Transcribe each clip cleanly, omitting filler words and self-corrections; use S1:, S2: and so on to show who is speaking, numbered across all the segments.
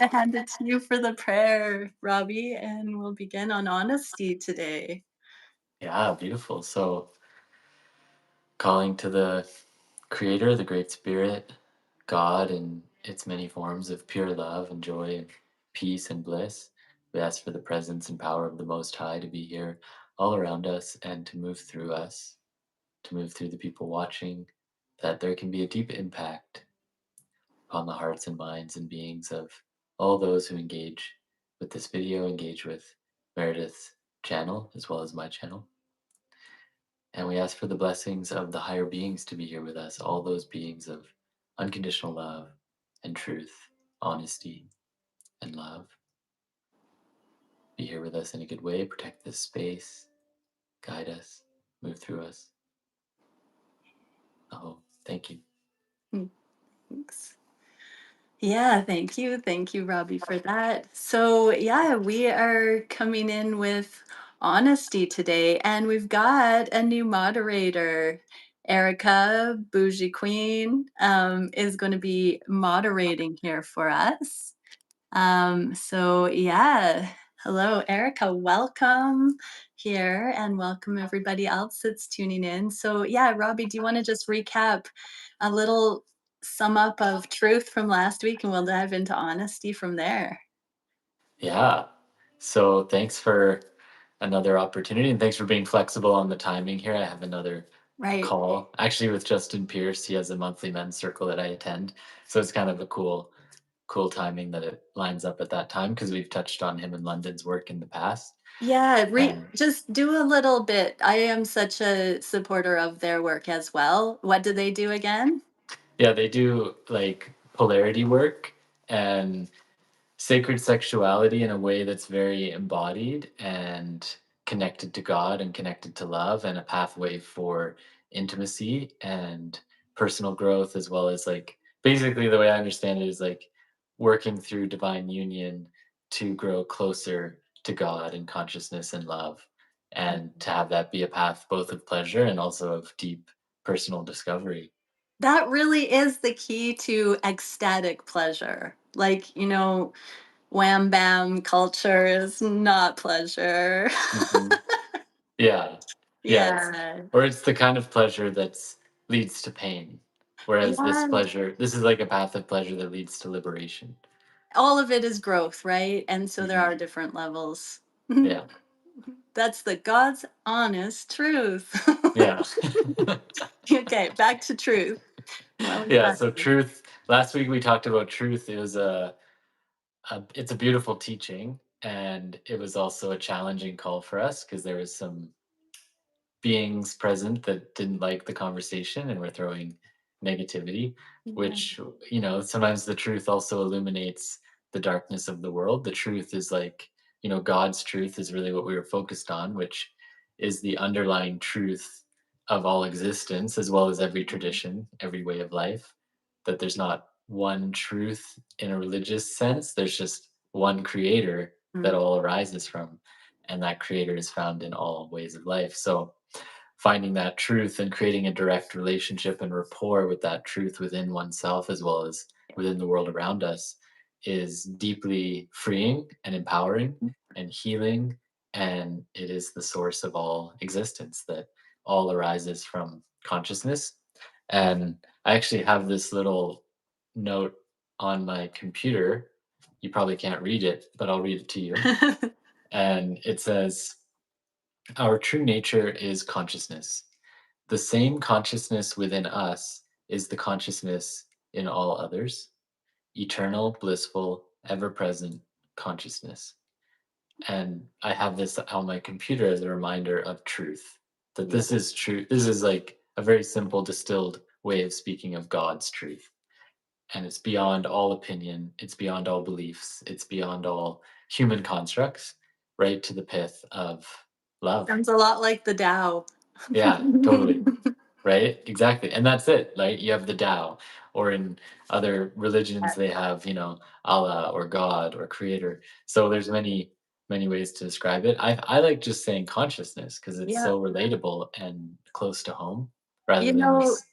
S1: I hand it to you for the prayer, Robbie, and we'll begin on honesty today.
S2: Yeah, beautiful. So, calling to the Creator, the Great Spirit, God, in its many forms of pure love and joy and peace and bliss. We ask for the presence and power of the Most High to be here all around us and to move through us, to move through the people watching, that there can be a deep impact upon the hearts and minds and beings of all those who engage with this video, engage with Meredith's channel as well as my channel. And we ask for the blessings of the higher beings to be here with us, all those beings of unconditional love and truth, honesty and love. Be here with us in a good way, protect this space, guide us, move through us. Oh, thank you.
S1: Mm, Thanks. Yeah, thank you. Thank you, Robbie, for that. So, yeah, we are coming in with honesty today, and we've got a new moderator. Erica, Bougie Queen, is going to be moderating here for us. So yeah, hello, Erica. Welcome here and welcome everybody else that's tuning in. So yeah, Robbie, do you want to just recap a little sum up of truth from last week and we'll dive into honesty from there?
S2: Yeah. So thanks for another opportunity and thanks for being flexible on the timing here. I have another
S1: Right.
S2: call actually with Justin Pierce. He has a monthly men's circle that I attend. So it's kind of a cool timing that it lines up at that time because we've touched on him and London's work in the past.
S1: Yeah,
S2: And
S1: just do a little bit. I am such a supporter of their work as well. What do they do again?
S2: yeah, they do like polarity work and sacred sexuality in a way that's very embodied and connected to God and connected to love and a pathway for intimacy and personal growth, as well as like basically the way I understand it is like working through divine union to grow closer to God and consciousness and love, and to have that be a path both of pleasure and also of deep personal discovery.
S1: That really is the key to ecstatic pleasure. Like, wham bam culture is not pleasure.
S2: Mhm. Yeah. Yeah,
S1: Yeah.
S2: it's the kind of pleasure that's leads to pain, whereas
S1: Yeah.
S2: this is like a path of pleasure that leads to liberation.
S1: All of it is growth, right? And so there
S2: Mhm.
S1: are different levels.
S2: Yeah.
S1: That's the God's honest truth.
S2: Yeah.
S1: Okay, back to truth. What was
S2: Yeah,
S1: that?
S2: so truth last week we talked about truth. It was a it's a beautiful teaching, and it was also a challenging call for us because there was some beings present that didn't like the conversation and were throwing negativity,
S1: Yeah.
S2: which, sometimes the truth also illuminates the darkness of the world. The truth is like, God's truth is really what we were focused on, which is the underlying truth of all existence, as well as every tradition, every way of life. That there's not one truth in a religious sense, there's just one creator that
S1: Mm.
S2: all arises from. And that creator is found in all ways of life. So, finding that truth and creating a direct relationship and rapport with that truth within oneself as well as within the world around us is deeply freeing and empowering and healing, and it is the source of all existence, that all arises from consciousness. And I actually have this little note on my computer. You probably can't read it, but I'll read it to you. And it says, our true nature is consciousness. The same consciousness within us is the consciousness in all others, eternal, blissful, ever present consciousness. And I have this on my computer as a reminder of truth, that
S1: Yeah.
S2: this is true. This is like a very simple, distilled way of speaking of God's truth. And it's beyond all opinion, it's beyond all beliefs, it's beyond all human constructs, right to the pith of love.
S1: Sounds a lot like the Tao.
S2: Yeah, totally. Right? Exactly. And that's it. Like you have the Tao, or in other religions they have, Allah or God or creator. So there's many ways to describe it. I like just saying consciousness because it's
S1: Yeah.
S2: so relatable and close to home rather
S1: You
S2: than
S1: know,
S2: this.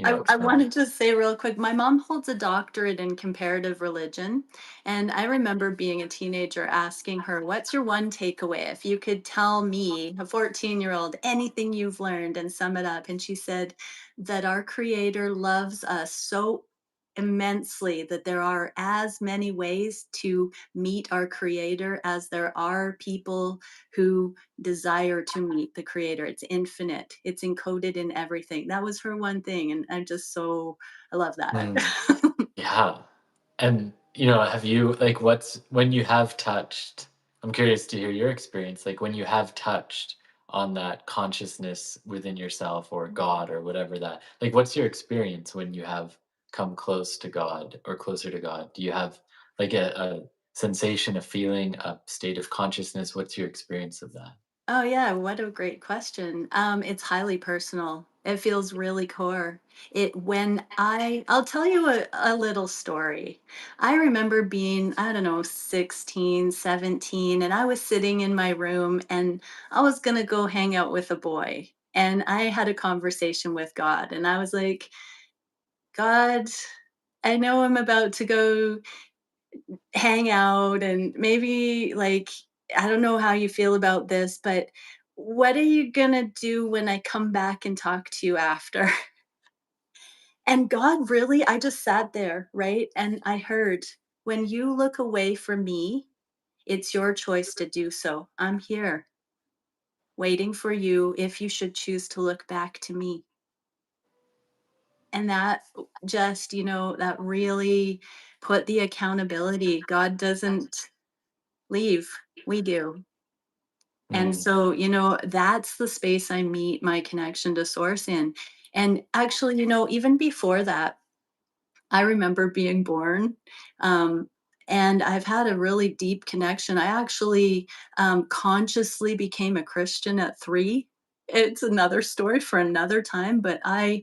S1: I
S2: from.
S1: wanted to say real quick, my mom holds a doctorate in comparative religion. And I remember being a teenager asking her, what's your one takeaway? If you could tell me, a 14-year-old, anything you've learned and sum it up. And she said that our creator loves us so immensely that there are as many ways to meet our creator as there are people who desire to meet the creator. It's infinite. It's encoded in everything. That was her one thing, and I love that.
S2: Mm, yeah. And, have you like, what's when you have touched I'm curious to hear your experience, like, when you have touched on that consciousness within yourself or God or whatever that like, what's your experience when you have come close to God or closer to God? Do you have, like, a sensation, a feeling, a state of consciousness? What's your experience of that?
S1: Oh yeah, what a great question. It's highly personal. It feels really core. I'll tell you a little story. I remember being, I don't know, 16, 17, and I was sitting in my room and I was gonna go hang out with a boy. And I had a conversation with God, and I was like, God, I know I'm about to go hang out and maybe like I don't know how you feel about this, but what are you gonna do when I come back and talk to you after? And God really, I just sat there, right? And I heard, when you look away from me, it's your choice to do so. I'm here waiting for you if you should choose to look back to me. And that just, that really put the accountability. God doesn't leave, we do. And
S2: Mm,
S1: so, that's the space I meet my connection to source in. And actually, even before that, I remember being born, um, and I've had a really deep connection. I actually consciously became a Christian at 3. It's another story for another time, but I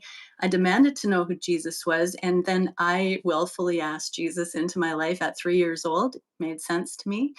S1: demanded to know who Jesus was, and then I willfully asked Jesus into my life at 3 years old. It made sense to me.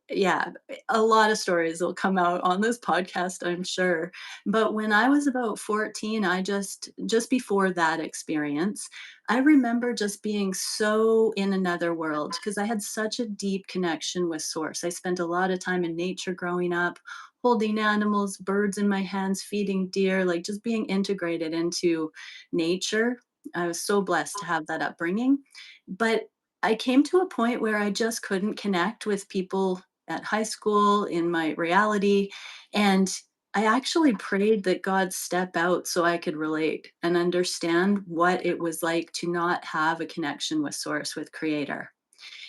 S1: Yeah, a lot of stories will come out on this podcast, I'm sure. But when I was about 14, I just before that experience, I remember just being so in another world because I had such a deep connection with source. I spent a lot of time in nature growing up, holding animals, birds in my hands, feeding deer, like just being integrated into nature. I was so blessed to have that upbringing. But I came to a point where I just couldn't connect with people at high school in my reality. And I actually prayed that God step out so I could relate and understand what it was like to not have a connection with source, with creator.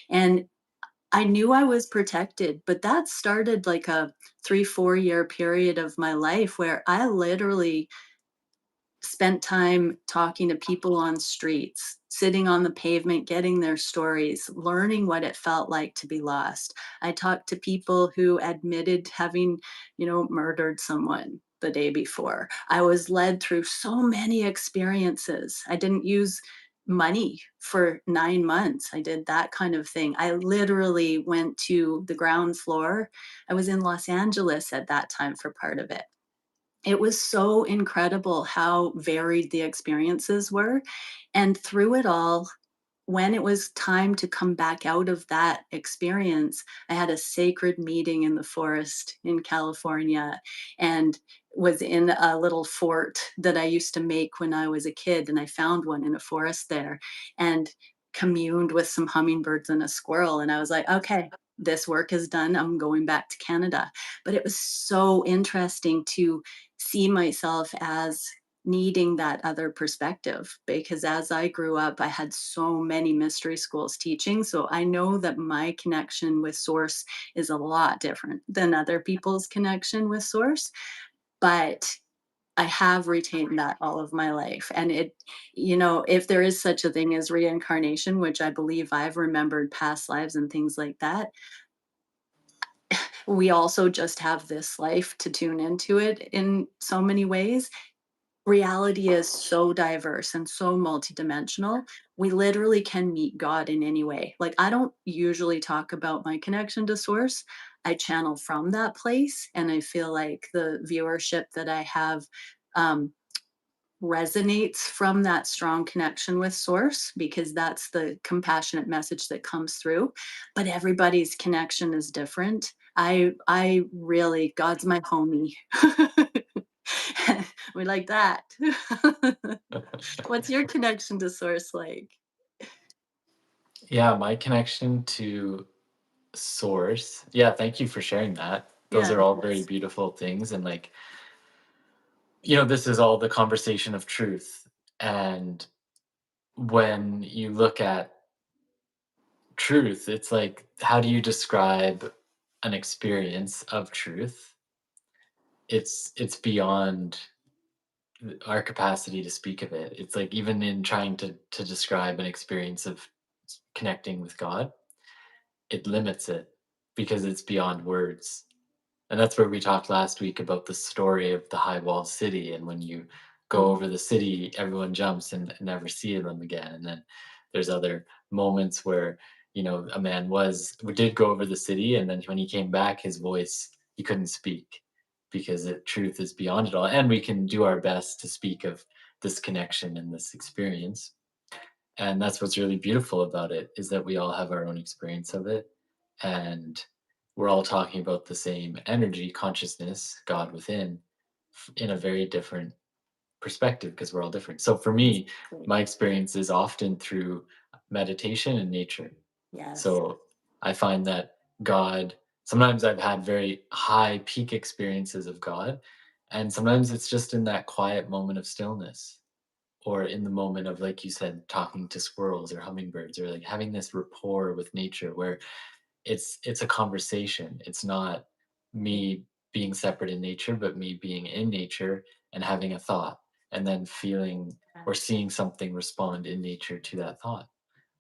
S1: And I knew I was protected, but that started like a 3, 4 year period of my life where I literally spent time talking to people on streets, sitting on the pavement, getting their stories, learning what it felt like to be lost. I talked to people who admitted having, murdered someone the day before. I was led through so many experiences. I didn't use money for 9 months. I did that kind of thing. I literally went to the ground floor. I was in Los Angeles at that time for part of it. It was so incredible how varied the experiences were, and through it all, when it was time to come back out of that experience, I had a sacred meeting in the forest in California and was in a little fort that I used to make when I was a kid. And I found one in a forest there and communed with some hummingbirds and a squirrel. And I was like, okay, this work is done. I'm going back to Canada. But it was so interesting to see myself as needing that other perspective because as I grew up, I had so many mystery schools teaching. So I know that my connection with source is a lot different than other people's connection with source. But I have retained that all of my life. And if there is such a thing as reincarnation, which I believe I've remembered past lives and things like that, we also just have this life to tune into it in so many ways. Reality is so diverse and so multidimensional. We literally can meet God in any way. Like, I don't usually talk about my connection to source. I channel from that place. And I feel like the viewership that I have um, resonates from that strong connection with source, because that's the compassionate message that comes through. But everybody's connection is different. I really, God's my homie. We like that. What's your connection to source like?
S2: Yeah, my connection to source. Yeah, thank you for sharing that. Those
S1: Yeah.
S2: are all very beautiful things. And like, this is all the conversation of truth. And when you look at truth, it's like, how do you describe an experience of truth? It's beyond our capacity to speak of it. It's like even in trying to describe an experience of connecting with God, it limits it because it's beyond words. And that's where we talked last week about the story of the high wall city. And when you go
S1: Mm.
S2: over the city, everyone jumps and never see them again. And then there's other moments where, a man did go over the city. And then when he came back, his voice, he couldn't speak because the truth is beyond it all. And we can do our best to speak of this connection and this experience. And that's what's really beautiful about it, is that we all have our own experience of it. And we're all talking about the same energy, consciousness, God within, in a very different perspective because we're all different. So for me,
S1: Exactly.
S2: my experience is often through meditation and nature.
S1: Yes.
S2: So I find that God, sometimes I've had very high peak experiences of God, and sometimes it's just in that quiet moment of stillness, or in the moment of, like you said, talking to squirrels or hummingbirds, or like having this rapport with nature where it's a conversation. It's not me being separate in nature, but me being in nature and having a thought, and then feeling or seeing something respond in nature to that thought,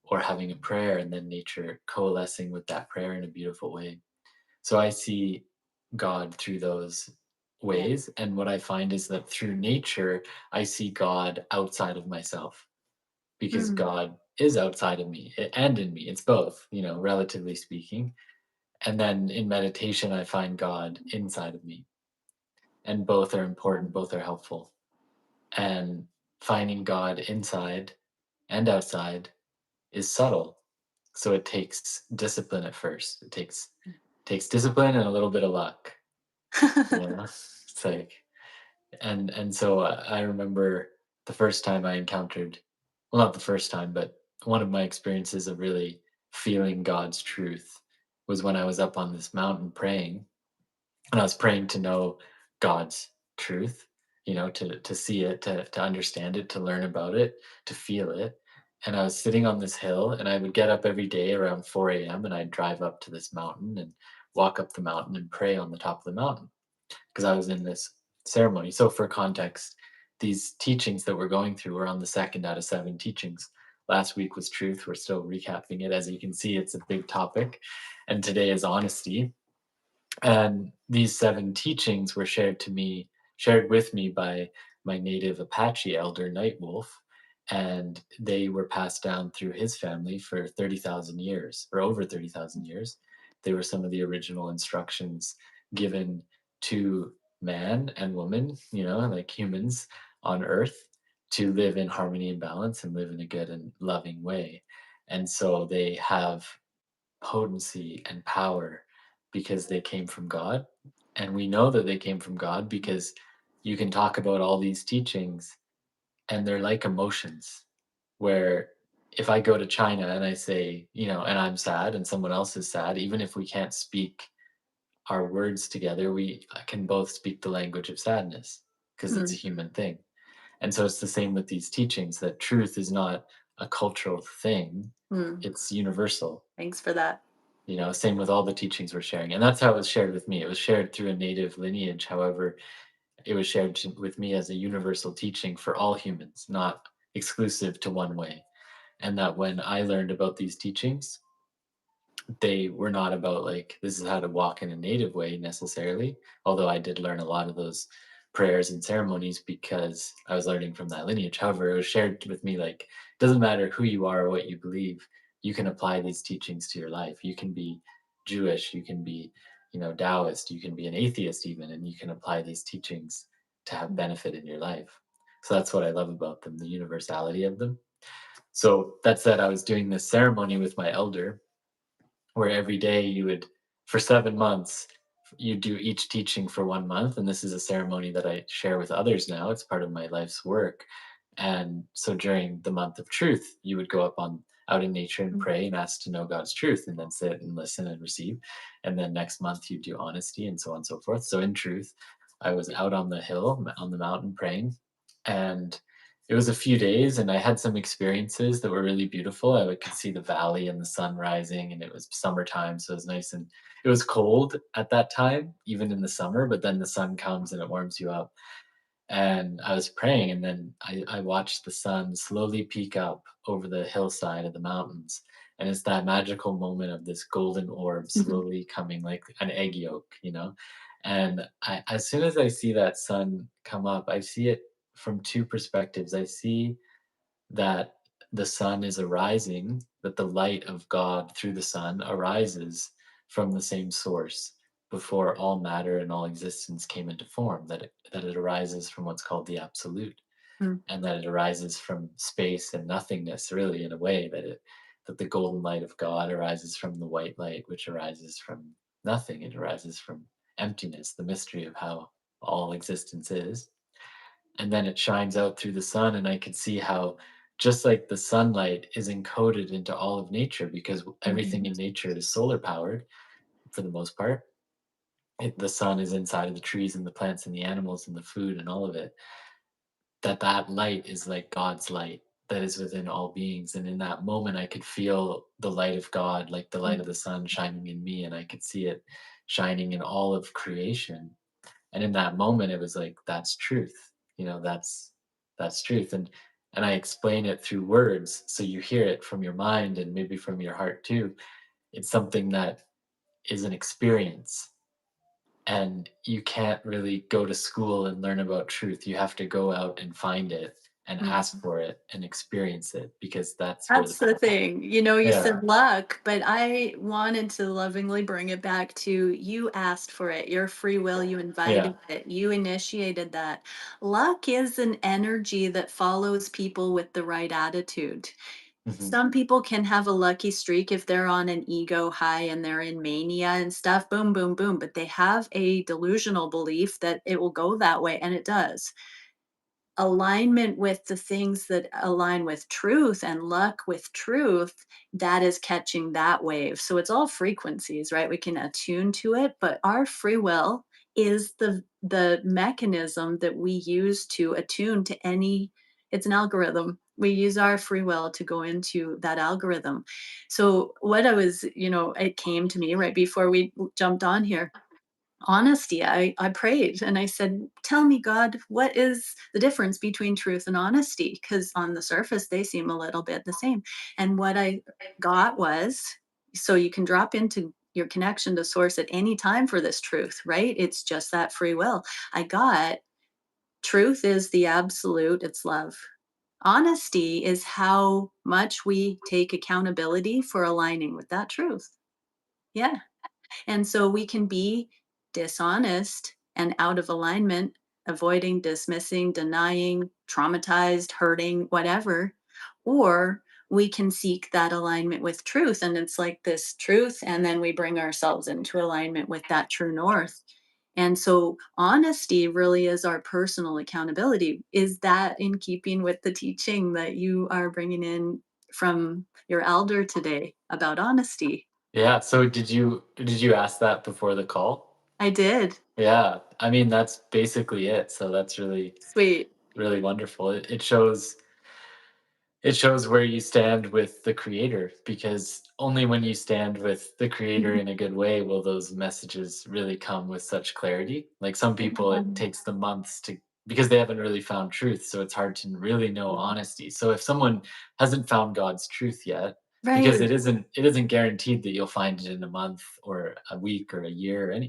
S2: or having a prayer and then nature coalescing with that prayer in a beautiful way. So I see God through those
S1: Yeah.
S2: ways. And what I find is that through nature, I see God outside of myself, because
S1: Mm.
S2: God is outside of me and in me. It's both, relatively speaking. And then in meditation, I find God inside of me. And both are important, both are helpful. And finding God inside and outside is subtle. So it takes discipline at first. It takes discipline and a little bit of luck. It's like, and so I remember the first time I encountered, well, not the first time, but one of my experiences of really feeling God's truth was when I was up on this mountain praying, and I was praying to know God's truth, to see it, to understand it, to learn about it, to feel it. And I was sitting on this hill, and I would get up every day around 4 a.m. and I'd drive up to this mountain and walk up the mountain and pray on the top of the mountain because I was in this ceremony. So, for context, these teachings that we're going through are on the second out of 7 teachings. Last week was truth. We're still recapping it. As you can see, it's a big topic. And today is honesty. And these 7 teachings were shared with me by my native Apache elder, Nightwolf, and they were passed down through his family for 30,000 years, or over 30,000 years. They were some of the original instructions given to man and woman, like humans on earth, to live in harmony and balance and live in a good and loving way. And so they have potency and power because they came from God. And we know that they came from God because you can talk about all these teachings and they're like emotions, where if I go to China and I say, and I'm sad and someone else is sad, even if we can't speak our words together, we can both speak the language of sadness because it's a
S1: Mm.
S2: human thing. And so it's the same with these teachings, that truth is not a cultural thing,
S1: Mm.
S2: it's universal.
S1: Thanks for that.
S2: Same with all the teachings we're sharing. And that's how it was shared with me. It was shared through a native lineage. However, it was shared with me as a universal teaching for all humans, not exclusive to one way. And that when I learned about these teachings, they were not about like, this is how to walk in a native way necessarily. Although I did learn a lot of those prayers and ceremonies because I was learning from that lineage. However, it was shared with me like, it doesn't matter who you are or what you believe, you can apply these teachings to your life. You can be Jewish, you can be, Taoist, you can be an atheist even, and you can apply these teachings to have benefit in your life. So that's what I love about them, the universality of them. So that said, I was doing this ceremony with my elder where every day you would, for 7 months, you do each teaching for 1 month. And this is a ceremony that I share with others now. It's part of my life's work. And so during the month of truth, you would go up on out in nature and
S1: Mm,
S2: pray and ask to know God's truth, and then sit and listen and receive. And then next month you do honesty, and so on and so forth. So in truth, I was out on the hill, on the mountain praying, and it was a few days, and I had some experiences that were really beautiful. Could see the valley and the sun rising, and it was summertime, so it was nice. And it was cold at that time, even in the summer, but then the sun comes and it warms you up. And I was praying, and then I watched the sun slowly peek up over the hillside of the mountains. And it's that magical moment of this golden orb
S1: mhm,
S2: slowly coming like an egg yolk, you know? And as soon as I see that sun come up, I see it from two perspectives. I see that the sun is arising, that the light of God through the sun arises from the same source before all matter and all existence came into form, that it arises from what's called the absolute,
S1: mm,
S2: and that it arises from space and nothingness, really, in a way, that the golden light of God arises from the white light, which arises from nothing. It arises from emptiness, the mystery of how all existence is. And then it shines out through the sun, and I could see how, just like the sunlight is encoded into all of nature, because everything
S1: mhm,
S2: in nature is solar powered for the most part. The sun is inside of the trees and the plants and the animals and the food and all of it. That light is like God's light that is within all beings. And in that moment, I could feel the light of God, like the light
S1: mm,
S2: of the sun shining in me, and I could see it shining in all of creation. And in that moment, it was like, that's truth. That's truth. And I explain it through words, so you hear it from your mind and maybe from your heart too. It's something that is an experience, and you can't really go to school and learn about truth. You have to go out and find it and ask
S1: mm.
S2: for it and experience it, because that's where the
S1: That's the thing. You know, you
S2: yeah,
S1: said luck, but I wanted to lovingly bring it back to you asked for it, your free will, you
S2: yeah,
S1: invited it, you initiated that. Luck is an energy that follows people with the right attitude.
S2: mhm,
S1: Some people can have a lucky streak if they're on an ego high and they're in mania and stuff, boom, boom, boom. But they have a delusional belief that it will go that way, and it does. Alignment with the things that align with truth and luck with truth, that is catching that wave. So it's all frequencies, right? We can attune to it, but our free will is the mechanism that we use to attune to any. It's an algorithm. We use our free will to go into that algorithm. So what I was, it came to me right before we jumped on here, honesty. I prayed and I said, tell me, God, what is the difference between truth and honesty? Because on the surface, they seem a little bit the same. And what I got was, so you can drop into your connection to source at any time for this truth, right? It's just that free will. I got truth is the absolute, it's love. Honesty is how much we take accountability for aligning with that truth. Yeah. And so we can be dishonest and out of alignment, avoiding, dismissing, denying, traumatized, hurting, whatever. Or we can seek that alignment with truth. And it's like this truth. And then we bring ourselves into alignment with that true north. And so honesty really is our personal accountability. Is that in keeping with the teaching that you are bringing in from your elder today about honesty?
S2: yeah. So did you ask that before the call?
S1: I did.
S2: Yeah, I mean, that's basically it. So that's really,
S1: Sweet.
S2: really wonderful. It shows where you stand with the creator, because only when you stand with the creator
S1: Mhm.
S2: in a good way will those messages really come with such clarity. Like, some people, it
S1: Um,
S2: takes them months to, because they haven't really found truth, so it's hard to really know honesty. So if someone hasn't found God's truth yet, because
S1: right.
S2: it isn't guaranteed that you'll find it in a month or a week or a year or any,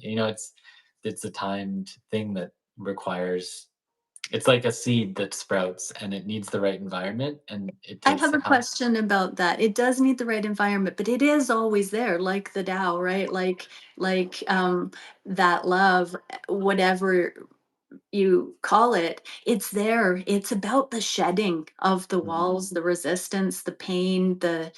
S2: it's a timed thing that requires, it's like a seed that sprouts, and it needs the right environment, and it
S1: I
S2: takes
S1: have a
S2: time.
S1: question about that. It does need the right environment, but it is always there, like the Tao, right? Like that love, whatever you call it, it's there. It's about the shedding of the
S2: Mhm.
S1: walls, the resistance, the pain, the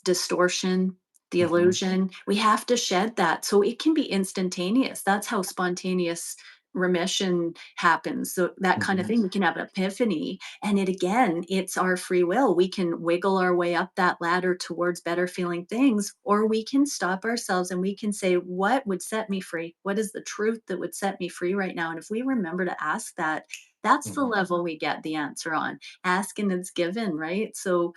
S1: distortion, the
S2: Mhm.
S1: illusion. We have to shed that so it can be instantaneous. That's how spontaneous remission happens. So that kind of
S2: Mhm.
S1: thing, we can have an epiphany, and it again, it's our free will. We can wiggle our way up that ladder towards better feeling things, or we can stop ourselves and we can say, what would set me free? What is the truth that would set me free right now? And if we remember to ask that, that's the
S2: Mhm.
S1: level we get the answer on. Ask and it's given, right? So,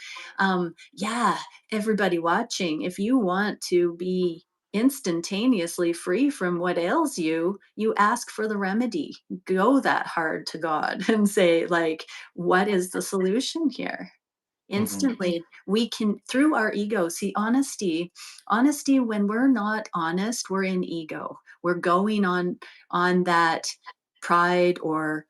S1: yeah, everybody watching, if you want to be instantaneously free from what ails you, you ask for the remedy. Go that hard to God and say, like, what is the solution here?
S2: Mhm.
S1: Instantly, we can, through our ego, see honesty, when we're not honest, we're in ego. We're going on that pride or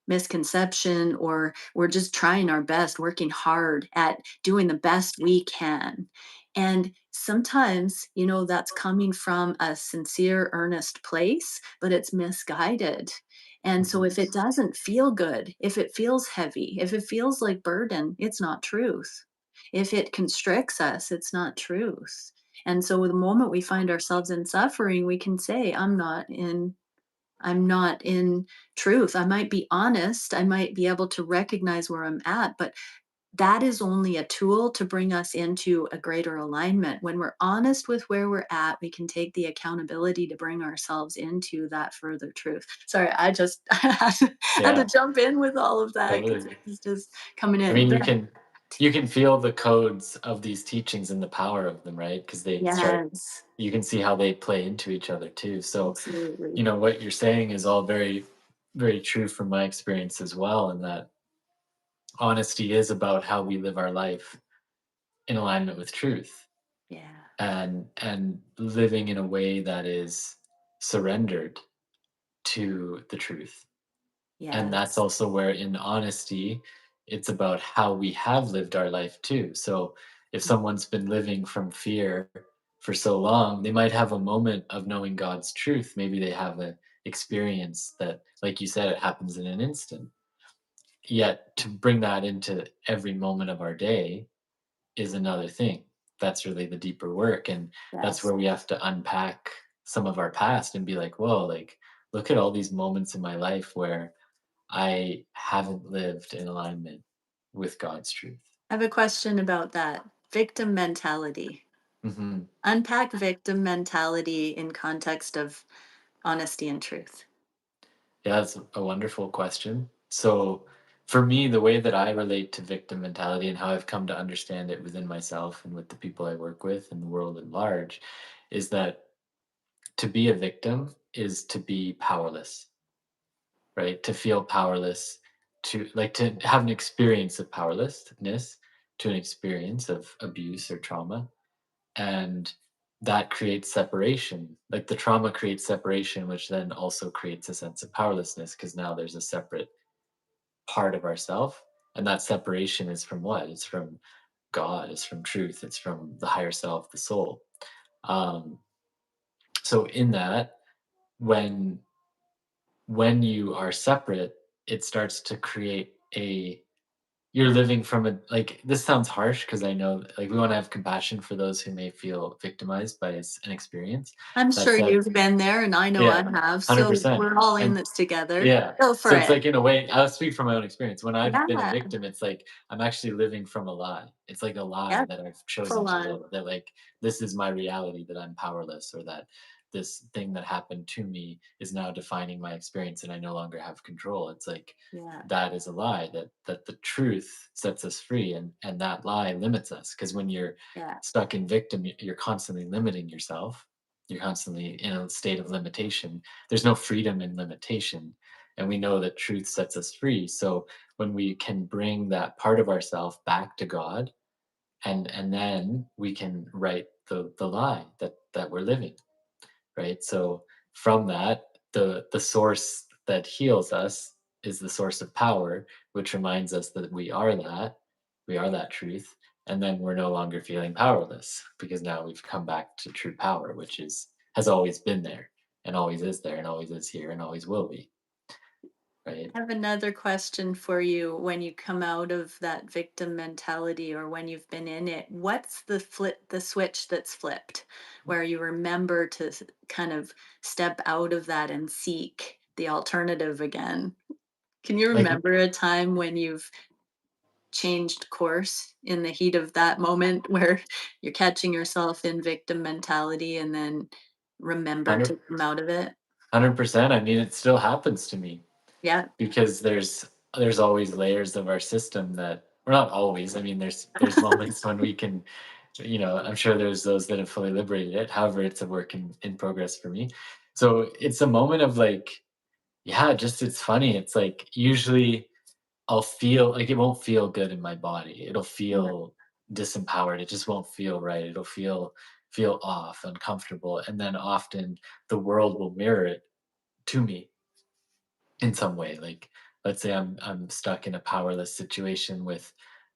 S1: misconception, or we're just trying our best, working hard at doing the best we can. And sometimes, that's coming from a sincere, earnest place, but it's misguided. And so
S2: Mhm.
S1: if it doesn't feel good, if it feels heavy, if it feels like burden, it's not truth. If it constricts us, it's not truth. And so the moment we find ourselves in suffering, we can say, I'm not in truth. I might be honest. I might be able to recognize where I'm at, but that is only a tool to bring us into a greater alignment. When we're honest with where we're at, we can take the accountability to bring ourselves into that further truth. Sorry, I just had to
S2: Yeah,
S1: jump in with all of that because
S2: totally.
S1: it was just coming
S2: I
S1: in.
S2: mean,
S1: But
S2: you can feel the codes of these teachings and the power of them, right? Because they start
S1: yes,
S2: you can see how they play into each other too. So,
S1: absolutely.
S2: what you're saying is all very, very true from my experience as well, and that honesty is about how we live our life in alignment with truth,
S1: Yeah.
S2: and living in a way that is surrendered to the truth. And that's
S1: Yes.
S2: also where in honesty, it's about how we have lived our life too. So if someone's been living from fear for so long, they might have a moment of knowing God's truth. Maybe they have an experience that, like you said, it happens in an instant. Yet to bring that into every moment of our day is another thing. That's really the deeper work. And that's
S1: Yes.
S2: where we have to unpack some of our past and be like, whoa, like, look at all these moments in my life where I haven't lived in alignment with God's truth.
S1: I have a question about that. Victim mentality.
S2: Mhm.
S1: Unpack victim mentality in context of honesty and truth.
S2: Yeah, that's a wonderful question. So, for me, the way that I relate to victim mentality and how I've come to understand it within myself and with the people I work with and the world at large is that to be a victim is to be powerless, right? To feel powerless, to have an experience of powerlessness, to an experience of abuse or trauma, and that creates separation. Like the trauma creates separation, which then also creates a sense of powerlessness because now there's a separate part of ourself, and that separation is from what? It's from God, it's from truth, it's from the higher self, the soul. um, so in that, when you are separate, it starts to create a you're living from a like, this sounds harsh because I know, like, we wanna have compassion for those who may feel victimized by an experience.
S1: I'm
S2: That
S1: sure
S2: said,
S1: you've been there, and I know I
S2: yeah,
S1: have, so
S2: 100%,
S1: we're all in
S2: and
S1: this together.
S2: yeah,
S1: Go for
S2: so it's
S1: it.
S2: like, in a way, I'll speak from my own experience. When I've been a
S1: Yeah.
S2: victim, it's like I'm actually living from a lie. It's like a lie
S1: Yep.
S2: that I've chosen
S1: Full
S2: to
S1: on.
S2: live, that, like, this is my reality, that I'm powerless, or that this thing that happened to me is now defining my experience and I no longer have control. It's like
S1: Yeah.
S2: that is a lie, that the truth sets us free, and that lie limits us, because when you're
S1: Yeah.
S2: stuck in victim, you're constantly limiting yourself. You're constantly in a state of limitation. There's no freedom in limitation, and we know that truth sets us free. So when we can bring that part of ourself back to God, and then we can write the lie that we're living, right? So from that, the source that heals us is the source of power, which reminds us that we are that truth, and then we're no longer feeling powerless because now we've come back to true power, which is has always been there and always is there and always is here and always will be. right?
S1: I have another question for you. When you come out of that victim mentality or when you've been in it, what's the switch that's flipped where you remember to kind of step out of that and seek the alternative again? Can you
S2: Like,
S1: remember a time when you've changed course in the heat of that moment where you're catching yourself in victim mentality and then remember
S2: 100
S1: to come out of it?
S2: 100%. I mean, it still happens to me
S1: Yeah.
S2: because there's always layers of our system that, or not always. I mean, there's moments when we can, I'm sure there's those that have fully liberated it. However, it's a work in progress for me. So it's a moment of like, yeah, just it's funny. It's like usually I'll feel like it won't feel good in my body. It'll
S1: Yeah.
S2: feel disempowered. It just won't feel right. It'll feel off, uncomfortable, and then often the world will mirror it to me in some way. Like, let's say I'm stuck in a powerless situation with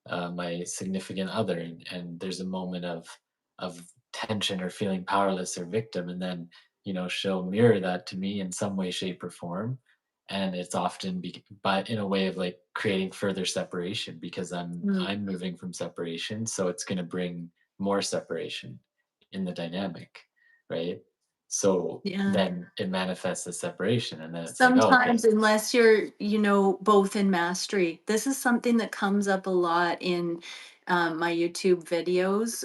S2: my significant other, and there's a moment of tension or feeling powerless or victim, and then she'll mirror that to me in some way, shape, or form. And it's often by in a way of like creating further separation because
S1: Mm,
S2: I'm moving from separation, so it's going to bring more separation in the dynamic, right? So
S1: yeah.
S2: then it manifests as separation, and then it's like, oh, okay.
S1: Sometimes, unless you're, both in mastery. This is something that comes up a lot in my YouTube videos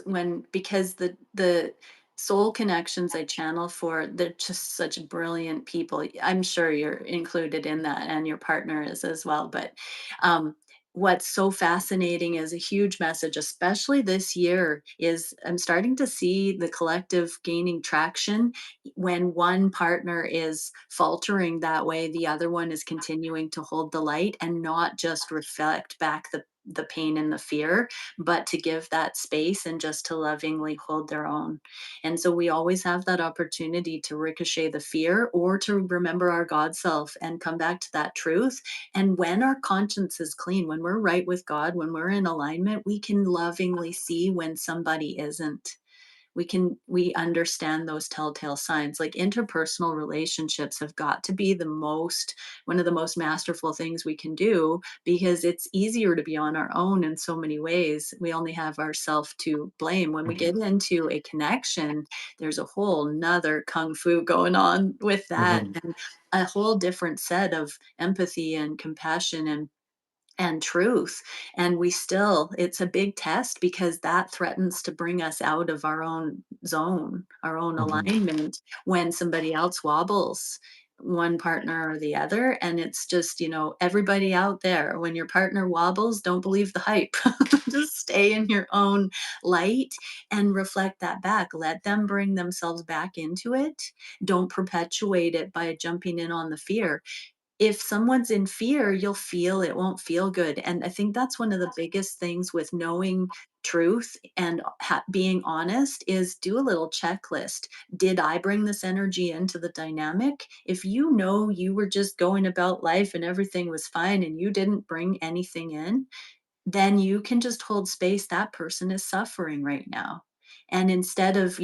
S1: because the soul connections I channel for, they're just such brilliant people. I'm sure you're included in that, and your partner is as well. But um, what's so fascinating is a huge message, especially this year, is I'm starting to see the collective gaining traction when one partner is faltering that way, the other one is continuing to hold the light and not just reflect back the pain and the fear, but to give that space and just to lovingly hold their own. And so we always have that opportunity to ricochet the fear or to remember our God self and come back to that truth. And when our conscience is clean, when we're right with God, when we're in alignment, we can lovingly see when somebody isn't. We understand those telltale signs. Like, interpersonal relationships have got to be one of the most masterful things we can do, because it's easier to be on our own in so many ways. We only have ourself to blame. When we
S2: Mhm,
S1: get into a connection, there's a whole nother kung fu going on with that,
S2: mhm,
S1: and a whole different set of empathy and compassion and truth. And it's a big test because that threatens to bring us out of our own zone, our own
S2: mhm,
S1: alignment, when somebody else wobbles, one partner or the other. And it's just, everybody out there, when your partner wobbles, don't believe the hype. Just stay in your own light and reflect that back. Let them bring themselves back into it. Don't perpetuate it by jumping in on the fear. If someone's in fear, you'll feel it won't feel good. And I think that's one of the biggest things with knowing truth and being honest is do a little checklist. Did I bring this energy into the dynamic? If you know you were just going about life and everything was fine and you didn't bring anything in, then you can just hold space. That person is suffering right now. And instead of,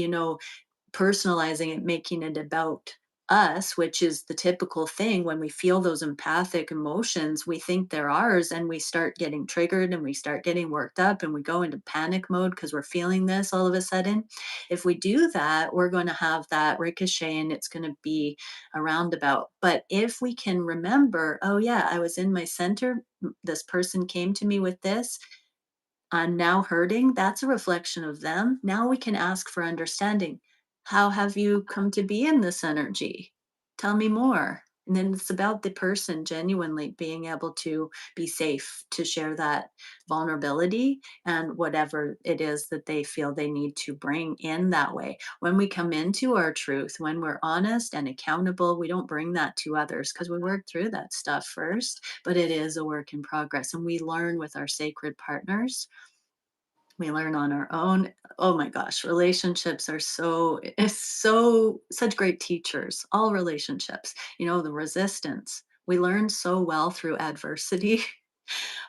S1: personalizing it, making it about us, which is the typical thing when we feel those empathic emotions, we think they're ours and we start getting triggered and we start getting worked up and we go into panic mode because we're feeling this all of a sudden. If we do that, we're going to have that ricochet and it's going to be a roundabout. But if we can remember, oh, yeah, I was in my center, this person came to me with this, I'm now hurting, that's a reflection of them. Now we can ask for understanding. How have you come to be in this energy? Tell me more. And then it's about the person genuinely being able to be safe to share that vulnerability and whatever it is that they feel they need to bring in that way. When we come into our truth, when we're honest and accountable, we don't bring that to others because we work through that stuff first, but it is a work in progress. And we learn with our sacred partners, we learn on our own. Oh my gosh, relationships are such great teachers. All relationships, the resistance. We learn so well through adversity,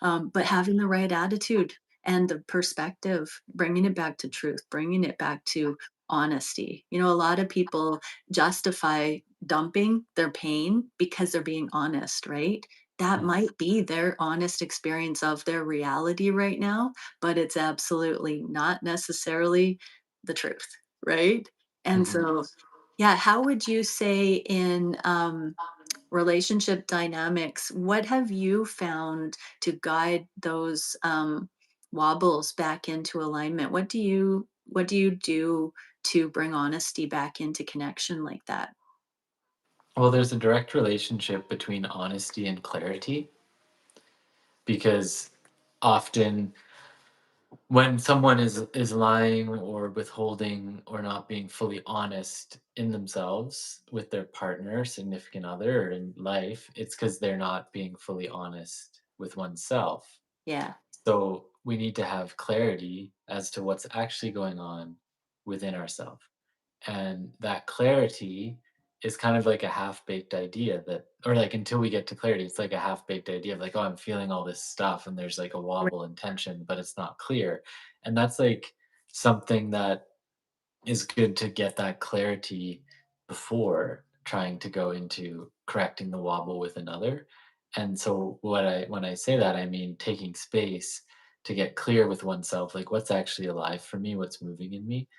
S1: but having the right attitude and the perspective, bringing it back to truth, bringing it back to honesty. A lot of people justify dumping their pain because they're being honest, right? that
S2: Mhm.
S1: might be their honest experience of their reality right now, but it's absolutely not necessarily the truth, right? And
S2: Mhm.
S1: so, yeah, how would you say in relationship dynamics, what have you found to guide those wobbles back into alignment? What do you do to bring honesty back into connection like that?
S2: Well, there's a direct relationship between honesty and clarity because often when someone is lying or withholding or not being fully honest in themselves with their partner, significant other, or in life, it's because they're not being fully honest with oneself.
S1: Yeah.
S2: So we need to have clarity as to what's actually going on within ourselves. And that clarity is kind of like a half-baked idea that, or like until we get to clarity, it's like a half-baked idea of like, oh, I'm feeling all this stuff and there's like a
S1: Right.
S2: wobble in tension, but it's not clear. And that's like something that is good to get that clarity before trying to go into correcting the wobble with another. And so when I say that, I mean taking space to get clear with oneself, like what's actually alive for me, what's moving in me,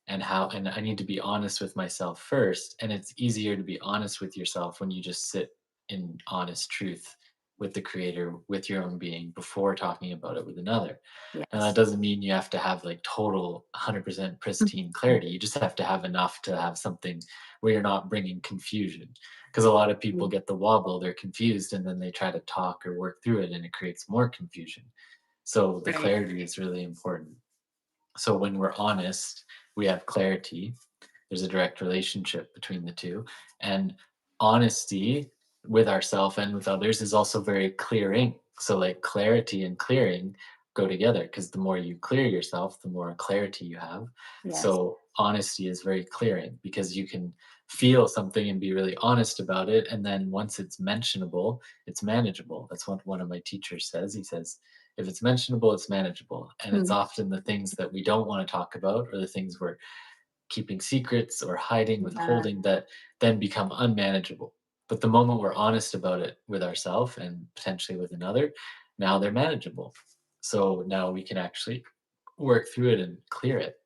S2: and how, and I need to be honest with myself first. And it's easier to be honest with yourself when you just sit in honest truth with the creator, with your own being before talking about it with another. And that
S1: Yes.
S2: doesn't mean you have to have like total 100% pristine clarity. You just have to have enough to have something where you're not bringing confusion. Because a lot of people
S1: Mhm.
S2: get the wobble, they're confused, and then they try to talk or work through it, and it creates more confusion. So the
S1: Right.
S2: clarity is really important. So when we're honest, we have clarity. There's a direct relationship between the two. And honesty with ourselves and with others is also very clearing. So, like, clarity and clearing go together because the more you clear yourself, the more clarity you have.
S1: Yes.
S2: So, honesty is very clearing because you can feel something and be really honest about it. And then once it's mentionable, it's manageable. That's what one of my teachers says. He says, if it's mentionable, it's manageable. And it's
S1: Hmm.
S2: often the things that we don't want to talk about or the things we're keeping secrets or hiding,
S1: Yeah.
S2: withholding that then become unmanageable. But the moment we're honest about it with ourselves and potentially with another, now they're manageable. So now we can actually work through it and clear it.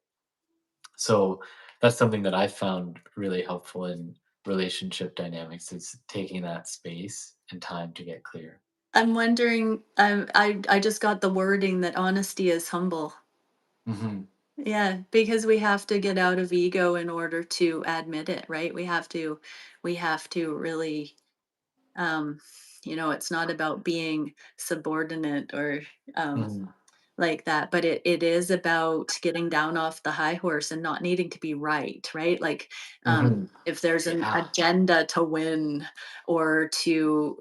S2: So that's something that I found really helpful in relationship dynamics is taking that space and time to get clear.
S1: I'm wondering, I just got the wording that honesty is humble.
S2: Hmm.
S1: Yeah, because we have to get out of ego in order to admit it, right? We have to really it's not about being subordinate or um
S2: Hmm.
S1: like that, but it is about getting down off the high horse and not needing to be right, like
S2: Hmm.
S1: if there's an
S2: Yeah.
S1: agenda to win or to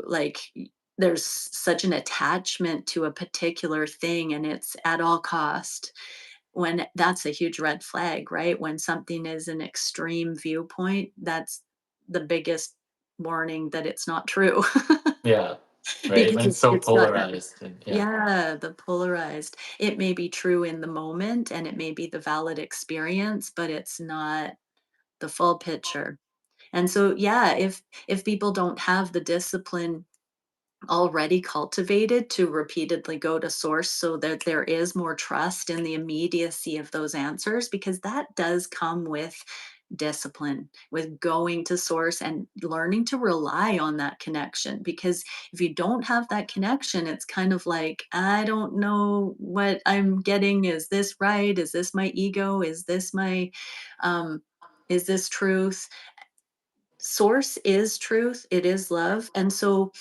S1: there's such an attachment to a particular thing and it's at all cost, when that's a huge red flag, right? When something is an extreme viewpoint, that's the biggest warning that it's not true.
S2: Yeah. Right.
S1: Because
S2: When it's
S1: it's
S2: so
S1: it's got that.
S2: polarized and yeah.
S1: Yeah, the polarized. It may be true in the moment and it may be the valid experience, but it's not the full picture. And so, yeah, if people don't have the discipline already cultivated to repeatedly go to source so that there is more trust in the immediacy of those answers, because that does come with discipline, with going to source and learning to rely on that connection. Because if you don't have that connection, it's kind of like, I don't know what I'm getting. Is this right? Is this my ego? Um is this truth? Source is truth, it is love. And so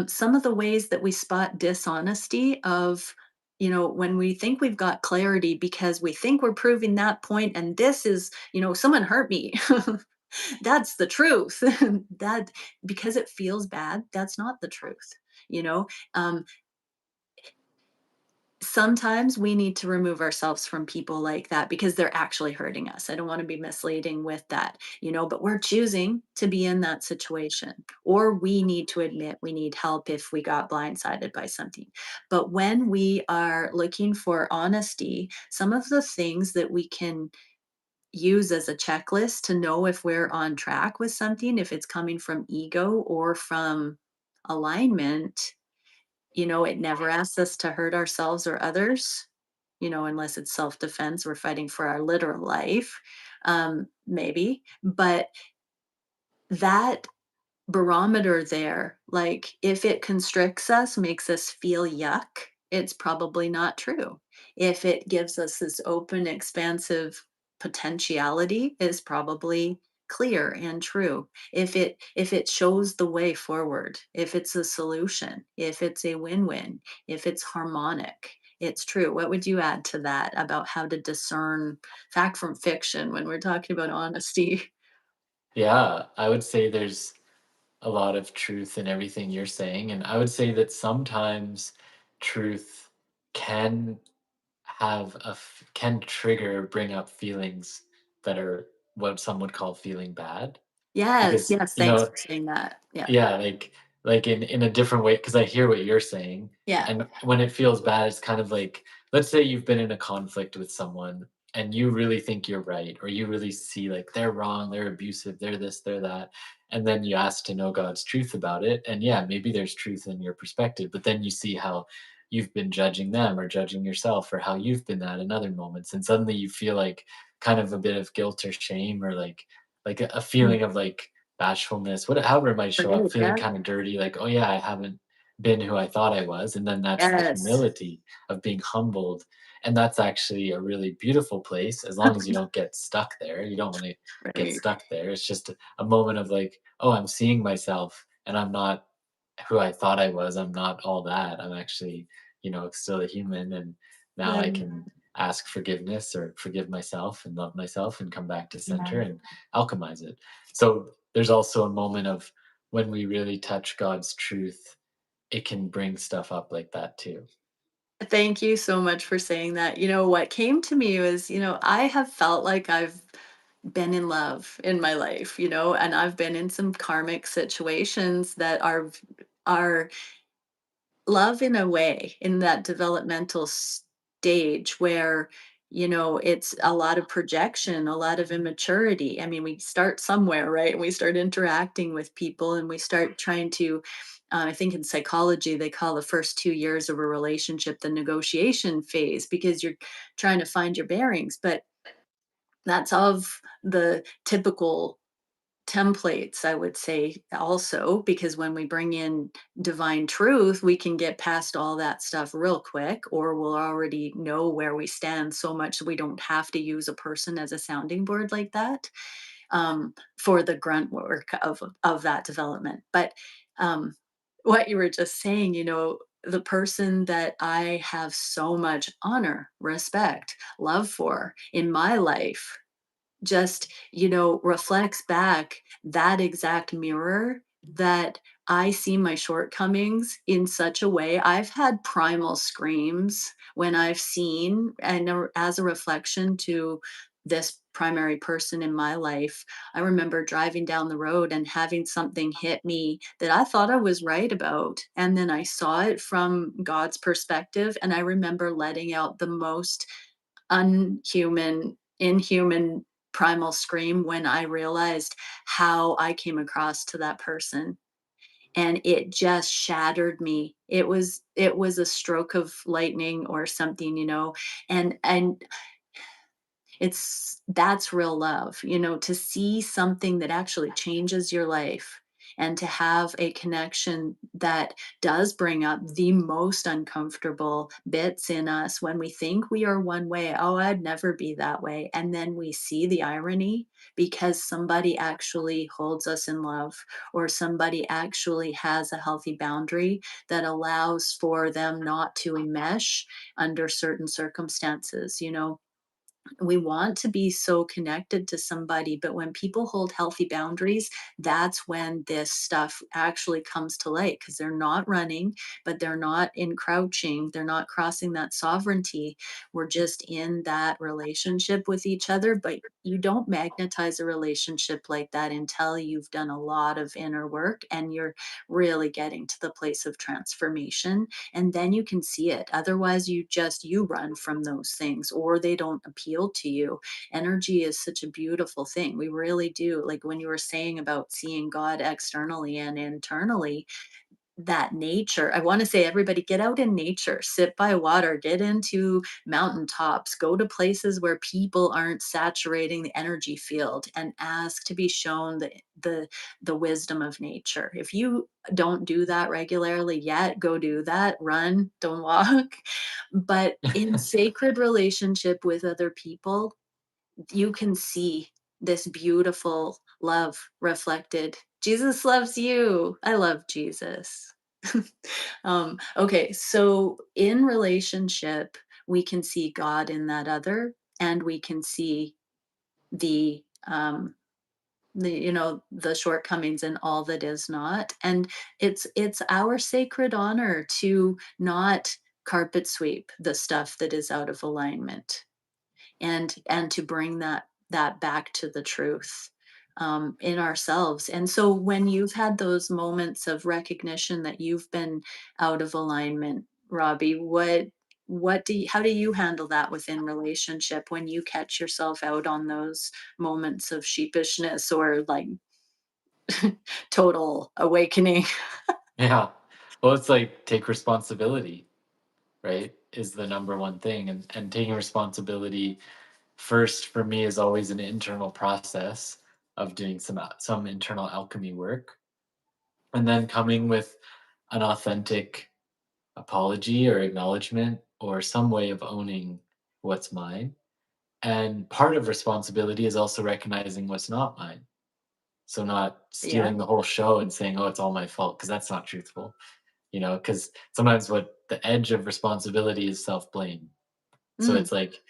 S1: some of the ways that we spot dishonesty of, when we think we've got clarity because we think we're proving that point and this is, someone hurt me. That's the truth. That, because it feels bad, that's not the truth. you know um, Sometimes we need to remove ourselves from people like that because they're actually hurting us. I don't want to be misleading with that, but we're choosing to be in that situation. Or we need to admit we need help if we got blindsided by something. But when we are looking for honesty, some of the things that we can use as a checklist to know if we're on track with something, if it's coming from ego or from alignment, it never asks us to hurt ourselves or others, unless it's self-defense, we're fighting for our literal life, maybe. But that barometer there, like, if it constricts us, makes us feel yuck, it's probably not true. If it gives us this open, expansive potentiality, is probably clear and true. If it shows the way forward, if it's a solution, if it's a win-win, if it's harmonic, it's true. What would you add to that about how to discern fact from fiction when we're talking about honesty?
S2: Yeah, I would say there's a lot of truth in everything you're saying, and I would say that sometimes truth can can trigger, bring up feelings that are what some would call feeling bad.
S1: Yes,
S2: Because,
S1: yes, thanks for saying that. Yeah.
S2: yeah, like in a different way, because I hear what you're saying,
S1: Yeah.
S2: and when it feels bad, it's kind of like, let's say you've been in a conflict with someone and you really think you're right, or you really see like they're wrong, they're abusive, they're this, they're that, and then you ask to know God's truth about it, and yeah, maybe there's truth in your perspective, but then you see how you've been judging them or judging yourself or how you've been that in other moments, and suddenly you feel like kind of a bit of guilt or shame or like a
S1: Mm,
S2: feeling of like bashfulness, however it might show up,
S1: right,
S2: feeling
S1: yeah.
S2: kinda dirty, like, "Oh, yeah, I haven't been who I thought I was," and then that's the
S1: Yes.
S2: humility of being humbled, and that's actually a really beautiful place as long as you don't get stuck there. You don't wanna get
S1: Right.
S2: stuck there. It's just a moment of like, "Oh, I'm seeing myself, and I'm not who I thought I was. I'm not all that. I'm actually, still a human, and now I
S1: Yeah.
S2: can ask forgiveness or forgive myself and love myself and come back to
S1: Yeah.
S2: center and alchemize it." So there's also a moment of when we really touch God's truth, it can bring stuff up like that too.
S1: Thank you so much for saying that. What came to me was, I have felt like I've been in love in my life, and I've been in some karmic situations that are love in a way in that developmental stage where it's a lot of projection, a lot of immaturity. I mean, we start somewhere, right? And we start interacting with people and we start trying to I think in psychology they call the first 2 years of a relationship the negotiation phase, because you're trying to find your bearings. But that's of the typical templates, I would say, also, because when we bring in divine truth, we can get past all that stuff real quick, or we'll already know where we stand so much so we don't have to use a person as a sounding board like that, for the grunt work of that development. But um, what you were just saying, the person that I have so much honor, respect, love for in my life just, reflects back that exact mirror that I see my shortcomings in such a way. I've had primal screams when I've seen, and as a reflection to this primary person in my life. I remember driving down the road and having something hit me that I thought I was right about. And then I saw it from God's perspective. And I remember letting out the most unhuman, inhuman primal scream when I realized how I came across to that person, and it just shattered me. It was a stroke of lightning or something, and that's real love, to see something that actually changes your life and to have a connection that does bring up the most uncomfortable bits in us when we think we are one way. Oh, I'd never be that way. And then we see the irony because somebody actually holds us in love, or somebody actually has a healthy boundary that allows for them not to enmesh under certain circumstances. We want to be so connected to somebody, but when people hold healthy boundaries, that's when this stuff actually comes to light, because they're not running, but they're not encroaching, they're not crossing that sovereignty. We're just in that relationship with each other, but you don't magnetize a relationship like that until you've done a lot of inner work and you're really getting to the place of transformation, and then you can see it. Otherwise you run from those things, or they don't appeal to you. Energy is such a beautiful thing. We really do, like when you were saying about seeing God externally and internally, that nature. I want to say, everybody get out in nature, sit by water, get into mountaintops, go to places where people aren't saturating the energy field, and ask to be shown the wisdom of nature. If you don't do that regularly yet, go do that. Run, don't walk. But in sacred relationship with other people, you can see this beautiful love reflected. Jesus loves you. I love Jesus. Okay, so in relationship, we can see God in that other, and we can see the the shortcomings in all that is not. And it's our sacred honor to not carpet sweep the stuff that is out of alignment, and to bring that back to the truth in ourselves. And so when you've had those moments of recognition that you've been out of alignment, Robbie, how do you handle that within relationship when you catch yourself out on those moments of sheepishness or like total awakening?
S2: Yeah. Well, it's like take responsibility, right? Is the number one thing. And taking responsibility first for me is always an internal process of doing some internal alchemy work, and then coming with an authentic apology or acknowledgement or some way of owning what's mine. And part of responsibility is also recognizing what's not mine. So not
S1: Yeah.
S2: stealing the whole show and saying, "Oh, it's all my fault," because that's not truthful. Because sometimes what the edge of responsibility is self-blame. So
S1: Mm.
S2: it's like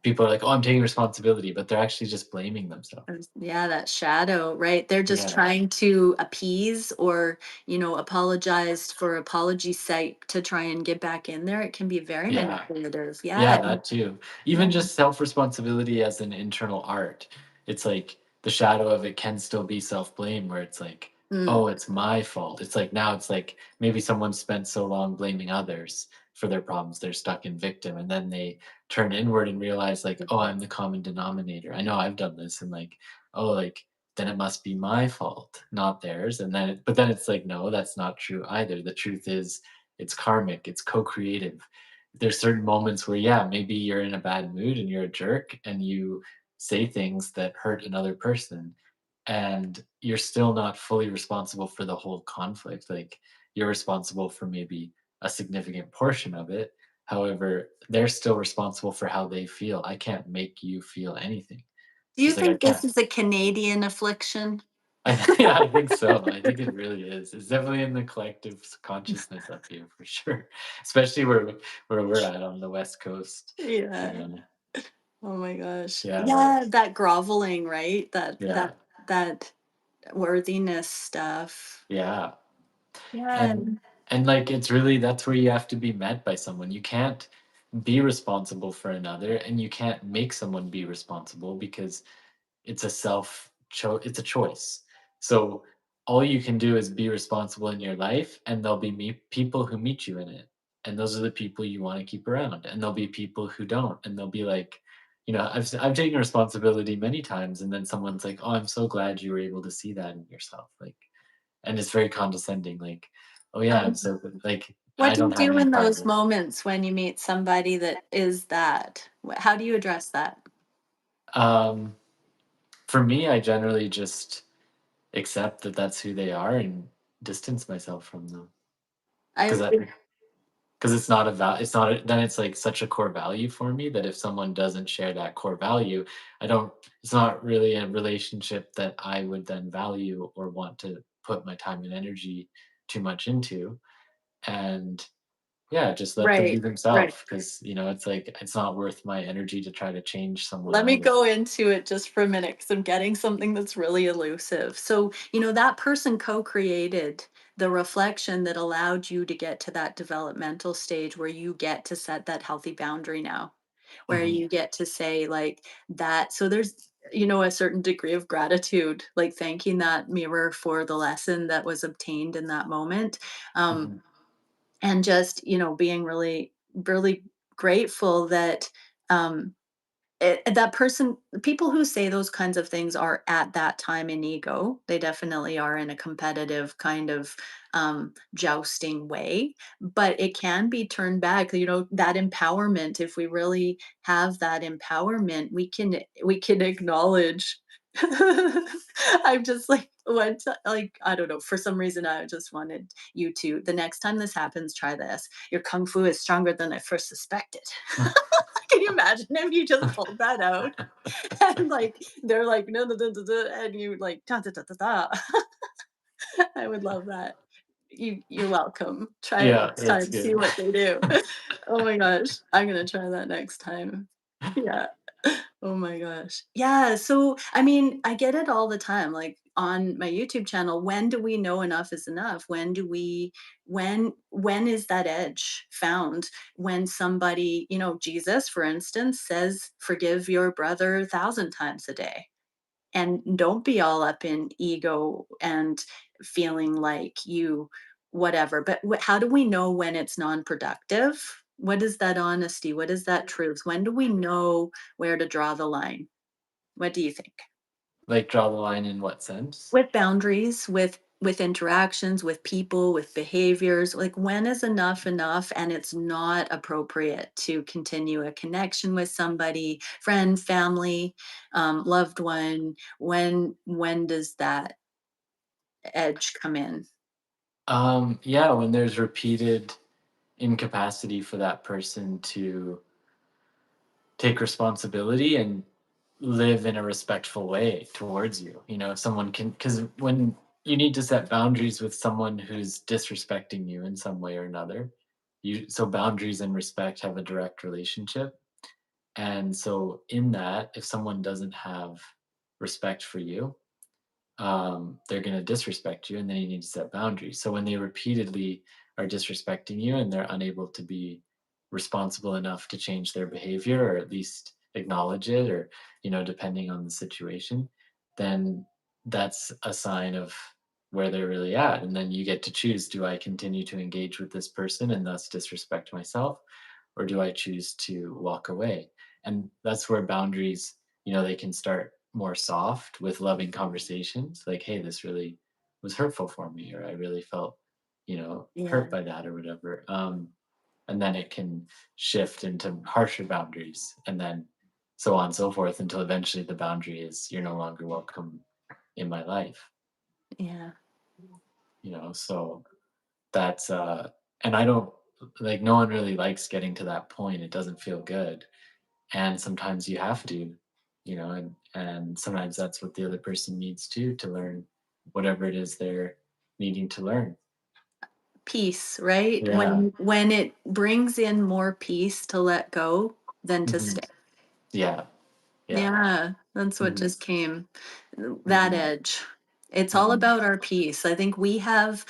S2: people are like, "Oh, I'm taking responsibility," but they're actually just blaming themselves.
S1: Yeah, that shadow, right? They're just
S2: Yeah.
S1: trying to appease or, apologize for apology's sake to try and get back in there. It can be very
S2: Yeah.
S1: manipulative.
S2: Yeah,
S1: Yeah.
S2: that too.
S1: Yeah.
S2: Even just self-responsibility as an internal art. It's like the shadow of it can still be self-blame where it's like,
S1: Mm.
S2: "Oh, it's my fault." It's like now it's like maybe someone spent so long blaming others for their problems, they're stuck in victim, and then they turn inward and realize like, "Oh, I'm the common denominator." I know I've done this and like, "Oh, like then it must be my fault, not theirs." And then but then it's like, "No, that's not true either." The truth is it's karmic, it's co-creative. There's certain moments where, yeah, maybe you're in a bad mood and you're a jerk and you say things that hurt another person, and you're still not fully responsible for the whole conflict. Like, you're responsible for maybe a significant portion of it. However, they're still responsible for how they feel. I can't make you feel anything.
S1: Do you
S2: Just like I
S1: think this
S2: can't.
S1: is a Canadian affliction?
S2: Yeah, I think so. I think it really is. It's definitely in the collective consciousness up here for sure, especially where we're at on the West Coast.
S1: Yeah.
S2: Yeah,
S1: Oh my gosh.
S2: yeah,
S1: Yeah, that groveling, right? That
S2: yeah,
S1: that that worthiness stuff.
S2: yeah.
S1: Yeah.
S2: And like it's really that's where you have to be met by someone. You can't be responsible for another, and you can't make someone be responsible because it's a choice. So all you can do is be responsible in your life, and there'll be people who meet you in it, and those are the people you want to keep around, and there'll be people who don't, and they'll be like, I've taken responsibility many times, and then someone's like, "Oh, I'm so glad you were able to see that in yourself," like, and it's very condescending, like, "Oh yeah, I'm so good," like
S1: What
S2: I
S1: do you
S2: don't have
S1: do
S2: any
S1: in
S2: part of
S1: those
S2: it.
S1: moments when you meet somebody that is that? How do you address that?
S2: Um, for me, I generally just accept that that's who they are and distance myself from them.
S1: I
S2: 'Cause that because it's not a then it's, like, such a core value for me that if someone doesn't share that core value, I don't it's not really a relationship that I would then value or want to put my time and energy too much into, and, yeah, just let them be
S1: right, right.
S2: themselves because it's like, it's not worth my energy to try to change someone
S1: Let me
S2: either.
S1: go into it just for a minute because I'm getting something that's really elusive. So, that person co created the reflection that allowed you to get to that developmental stage where you get to set that healthy boundary now, where
S2: Mhm,
S1: you get to say, like, that. So, there's, a certain degree of gratitude, like thanking that mirror for the lesson that was obtained in that moment. Um,
S2: mhm,
S1: and just, being really, really grateful that. Um, that person, people who say those kinds of things are at that time in ego. They definitely are in a competitive kind of jousting way, but it can be turned back. You know, that empowerment. If we really have that empowerment, we can acknowledge. I'm just like like I don't know. For some reason, I just wanted you to. The next time this happens, try this. Your kung fu is stronger than I first suspected. Can you imagine if you just pulled that out and like they're like no no no no no," and you like da da da da da. I would love that. You're welcome. Try it
S2: Yeah,
S1: next
S2: that's
S1: time. See
S2: good.
S1: what they do. Oh my gosh, I'm gonna try that next time. Yeah. Oh my gosh. Yeah, so, I mean, I get it all the time, like, on my YouTube channel, when do we know enough is enough? When is that edge found? When somebody, Jesus, for instance, says, "Forgive your brother 1,000 times a day." And don't be all up in ego and feeling like you whatever, but how do we know when it's non-productive? What is that honesty? What is that truth? When do we know where to draw the line? What do you think?
S2: Like, draw the line in what sense?
S1: With boundaries, with interactions, with people, with behaviors, like when is enough enough and it's not appropriate to continue a connection with somebody, friend, family, loved one? When does that edge come in?
S2: Yeah, when there's repeated incapacity for that person to take responsibility and live in a respectful way towards you. You know, someone can, because when you need to set boundaries with someone who's disrespecting you in some way or another, so boundaries and respect have a direct relationship. And so in that, if someone doesn't have respect for you, they're going to disrespect you, and then you need to set boundaries. So when they repeatedly are disrespecting you and they're unable to be responsible enough to change their behavior, or at least acknowledge it, or depending on the situation, then that's a sign of where they're really at. And then you get to choose: do I continue to engage with this person and thus disrespect myself, or do I choose to walk away? And that's where boundaries, they can start more soft with loving conversations, like, hey, this really was hurtful for me, or I really felt, hurt
S1: Yeah,
S2: by that, or whatever. And then it can shift into harsher boundaries, and then so on and so forth, until eventually the boundary is, you're no longer welcome in my life.
S1: yeah,
S2: So that's and I don't, like, no one really likes getting to that point. It doesn't feel good, and sometimes you have to, and sometimes that's what the other person needs to learn whatever it is they're needing to learn.
S1: peace, right?
S2: Yeah.
S1: When it brings in more peace to let go than to
S2: Hmm.
S1: stay.
S2: Yeah. Yeah.
S1: Yeah, that's what
S2: Hmm.
S1: just came. That
S2: Hmm.
S1: edge. It's all
S2: Hmm.
S1: about our peace. I think we have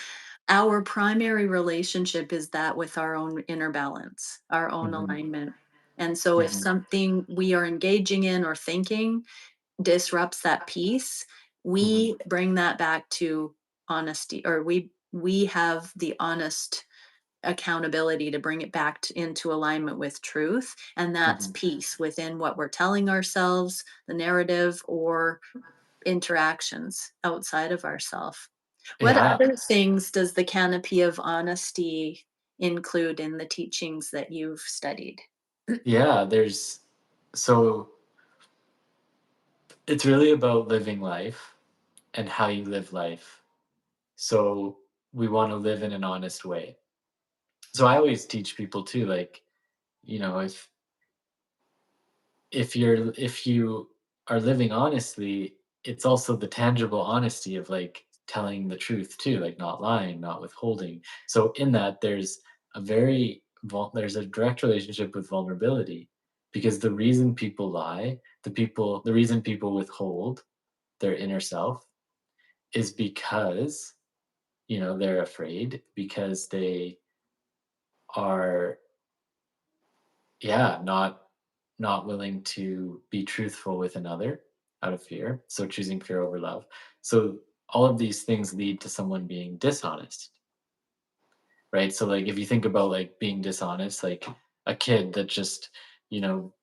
S1: our primary relationship is that with our own inner balance, our own
S2: Hmm.
S1: alignment. And so if
S2: Hmm.
S1: something we are engaging in or thinking disrupts that peace,
S2: Hmm.
S1: we bring that back to honesty, or we have the honest accountability to bring it back into alignment with truth, and that's
S2: Hmm.
S1: peace within what we're telling ourselves, the narrative, or interactions outside of ourself. What
S2: Yeah.
S1: other things does the canopy of honesty include in the teachings that you've studied?
S2: Yeah. So it's really about living life and how you live life. So we want to live in an honest way. So I always teach people too, like, if you are living honestly, it's also the tangible honesty of, like, telling the truth too, like not lying, not withholding. So in that, there's a direct relationship with vulnerability, because the reason people lie, the reason people withhold their inner self, is because they're afraid, because they are, yeah, not willing to be truthful with another, out of fear, so choosing fear over love. So all of these things lead to someone being dishonest, right? So, like, if you think about, like, being dishonest, like a kid that just, you know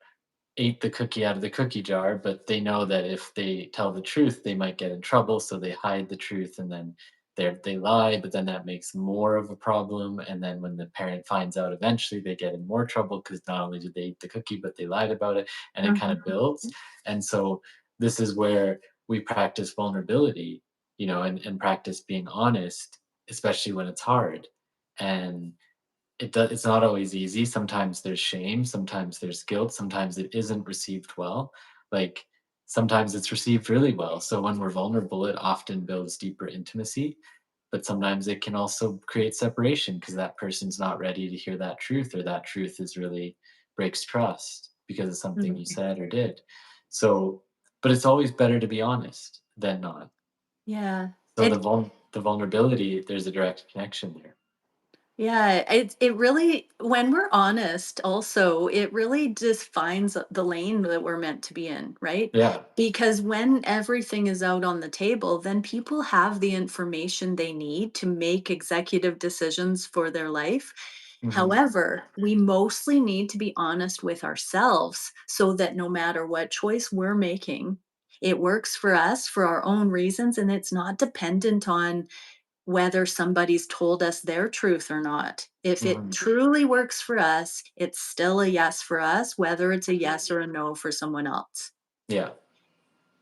S2: ate the cookie out of the cookie jar, but they know that if they tell the truth, they might get in trouble, so they hide the truth, and then they lie, but then that makes more of a problem, and then when the parent finds out eventually, they get in more trouble because not only did they eat the cookie, but they lied about it, and it kind of
S1: Mhm.
S2: builds. And so this is where we practice vulnerability, and practice being honest, especially when it's hard. And it's not always easy. Sometimes there's shame, sometimes there's guilt, sometimes it isn't received well. Like, sometimes it's received really well. So when we're vulnerable, it often builds deeper intimacy, but sometimes it can also create separation because that person's not ready to hear that truth, or that truth is really breaks trust because of something you
S1: Mhm.
S2: said or did. So, but it's always better to be honest than not.
S1: Yeah.
S2: So the vulnerability, there's a direct connection there.
S1: Yeah, it really, when we're honest also, it really just finds the lane that we're meant to be in, right?
S2: Yeah.
S1: Because when everything is out on the table, then people have the information they need to make executive decisions for their life.
S2: Mhm.
S1: However, we mostly need to be honest with ourselves so that no matter what choice we're making, it works for us for our own reasons, and it's not dependent on whether somebody's told us their truth or not. If it
S2: Mhm.
S1: truly works for us, it's still a yes for us, whether it's a yes or a no for someone else.
S2: Yeah.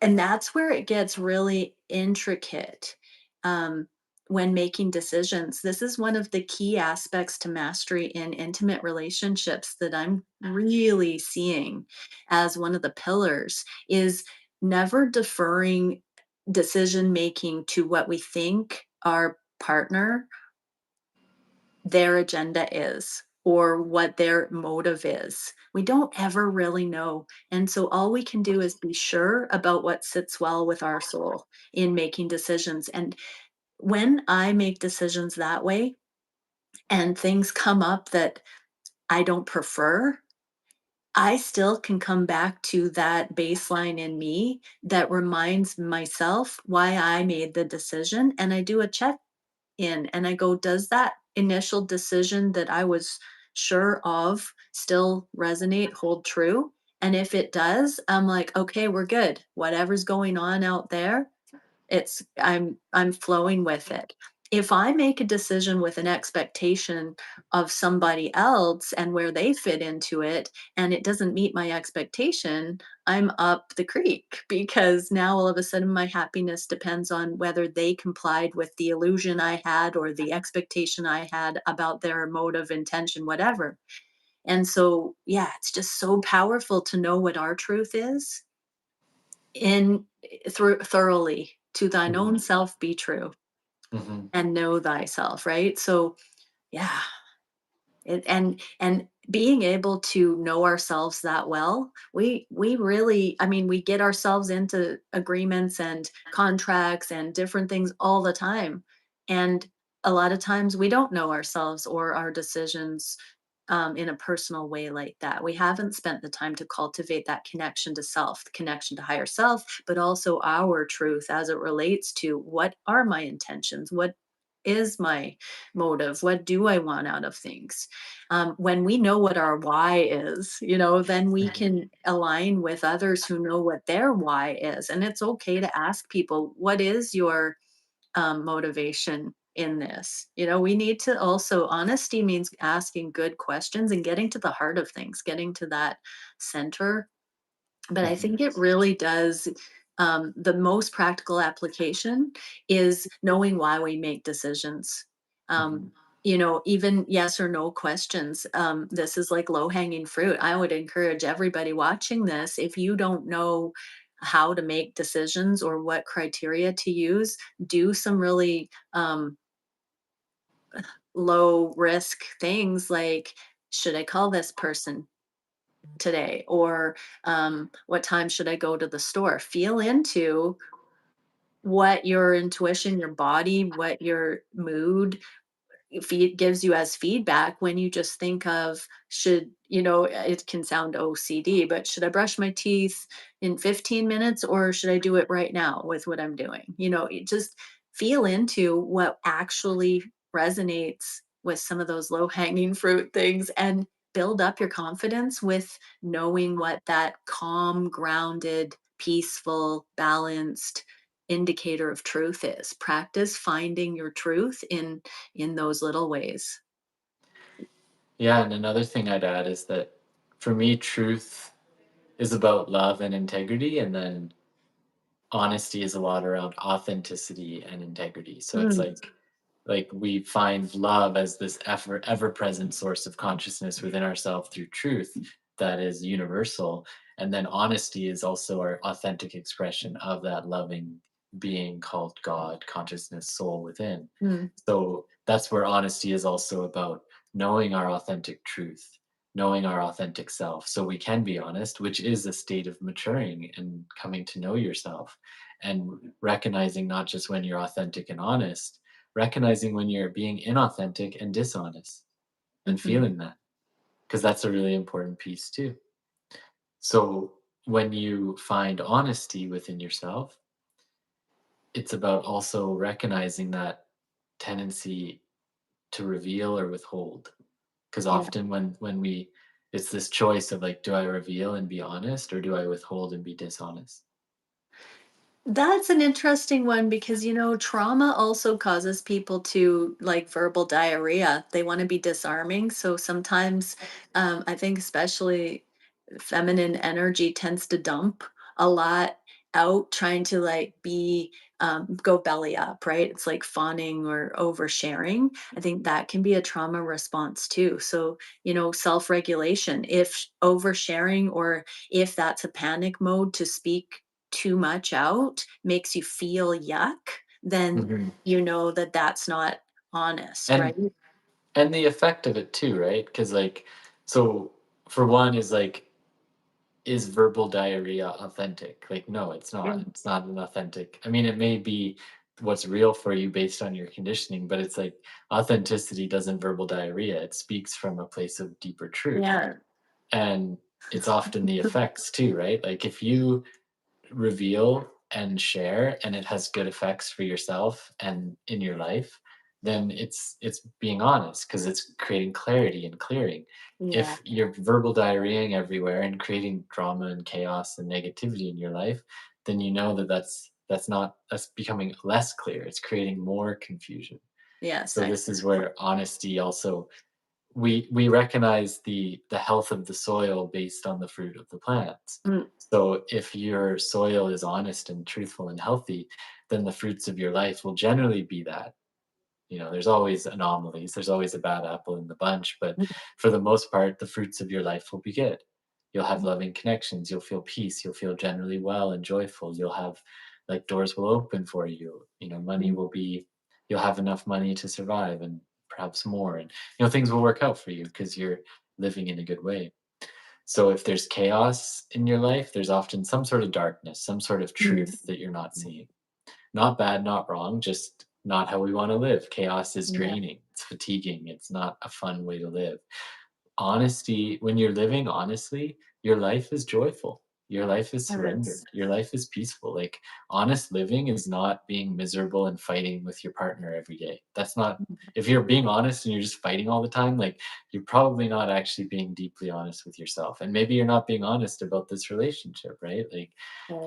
S1: And that's where it gets really intricate um, when making decisions. This is one of the key aspects to mastery in intimate relationships that I'm really seeing as one of the pillars is never deferring decision making to what we think our partner, their agenda is, or what their motive is. We don't ever really know. And so all we can do is be sure about what sits well with our soul in making decisions. And when I make decisions that way and things come up that I don't prefer, I still can come back to that baseline in me that reminds myself why I made the decision. And I do a check in and I go, does that initial decision that I was sure of still resonate, hold true? And if it does, I'm like, okay, we're good. Whatever's going on out there, I'm flowing with it. If I make a decision with an expectation of somebody else and where they fit into it, and it doesn't meet my expectation, I'm up the creek because now all of a sudden my happiness depends on whether they complied with the illusion I had or the expectation I had about their motive, intention, whatever. And so, yeah, it's just so powerful to know what our truth is in through thoroughly. To thine
S2: Mhm.
S1: own self be true
S2: Mhm.
S1: and know thyself, right? So, yeah, and being able to know ourselves that well, we really, I mean, we get ourselves into agreements and contracts and different things all the time, and a lot of times we don't know ourselves or our decisions in a personal way like that. We haven't spent the time to cultivate that connection to self, the connection to higher self, but also our truth as it relates to what are my intentions, what is my motive, what do I want out of things. When we know what our why is, then we
S2: Mhm.
S1: can align with others who know what their why is. And it's okay to ask people, what is your motivation in this? We need to also, honesty means asking good questions and getting to the heart of things, getting to that center. But I
S2: Mhm.
S1: think it really does. The most practical application is knowing why we make decisions. Um,
S2: Mhm.
S1: Even yes or no questions. This is like low hanging fruit. I would encourage everybody watching this, if you don't know how to make decisions or what criteria to use, do some really low risk things like, should I call this person today? Or what time should I go to the store? Feel into what your intuition, your body, what your mood gives you as feedback when you just think of, it can sound OCD, but should I brush my teeth in 15 minutes or should I do it right now with what I'm doing? You just feel into what actually resonates with some of those low hanging fruit things and build up your confidence with knowing what that calm, grounded, peaceful, balanced indicator of truth is. Practice finding your truth in those little ways.
S2: Yeah, and another thing I'd add is that for me, truth is about love and integrity, and then honesty is a lot around authenticity and integrity. So it's
S1: Mm,
S2: like we find love as this ever present source of consciousness within ourselves through truth that is universal, and then honesty is also our authentic expression of that loving being called God, consciousness, soul within.
S1: mm,
S2: So that's where honesty is also about knowing our authentic truth, knowing our authentic self, so we can be honest, which is a state of maturing and coming to know yourself, and recognizing not just when you're authentic and honest, recognizing when you're being inauthentic and dishonest, and
S1: mhm.
S2: feeling that, because that's a really important piece too. So when you find honesty within yourself, it's about also recognizing that tendency to reveal or withhold. Because
S1: Yeah.
S2: often when we, it's this choice of like, do I reveal and be honest, or do I withhold and be dishonest?
S1: That's an interesting one because, trauma also causes people to like verbal diarrhea. They want to be disarming. So sometimes, I think, especially feminine energy tends to dump a lot out, trying to like go belly up, right? It's like fawning or oversharing. I think that can be a trauma response too. So, self regulation. If oversharing or if that's a panic mode to speak too much out makes you feel yuck, then
S2: Mhm.
S1: you know that that's not honest, right?
S2: And and the effect of it too, right? Because like, so for one is like, is verbal diarrhea authentic? Like, no, it's
S1: Yeah.
S2: not. It's not an authentic. I mean, it may be what's real for you based on your conditioning, but it's like authenticity doesn't verbal diarrhea. It speaks from a place of deeper truth.
S1: Yeah.
S2: And it's often the effects too, right? Like if you reveal and share and it has good effects for yourself and in your life, then it's being honest because it's creating clarity and clearing.
S1: Yeah.
S2: If you're verbal diarrheaing everywhere and creating drama and chaos and negativity in your life, then you know that that's becoming less clear. It's creating more confusion.
S1: Yes,
S2: So
S1: I
S2: this is where honesty also, we recognize the health of the soil based on the fruit of the plants.
S1: mm,
S2: So if your soil is honest and truthful and healthy, then the fruits of your life will generally be that. There's always anomalies, there's always a bad apple in the bunch, but
S1: mm,
S2: for the most part, the fruits of your life will be good. You'll have
S1: mm,
S2: loving connections, you'll feel peace, you'll feel generally well and joyful, you'll have like doors will open for you, money
S1: mm,
S2: will be, you'll have enough money to survive and perhaps more, and things will work out for you because you're living in a good way. So if there's chaos in your life, there's often some sort of darkness, some sort of
S1: mm,
S2: truth that you're not seeing. Not bad, not wrong, just not how we want to live. Chaos is
S1: yeah,
S2: draining, it's fatiguing, it's not a fun way to live. Honesty, when you're living honestly, your life is joyful. Your life is
S1: that
S2: surrendered.
S1: is.
S2: Your life is peaceful. Like, honest living is not being miserable and fighting with your partner every day. That's not, if you're being honest and you're just fighting all the time, like, you're probably not actually being deeply honest with yourself. And maybe you're not being honest about this relationship, right? Like,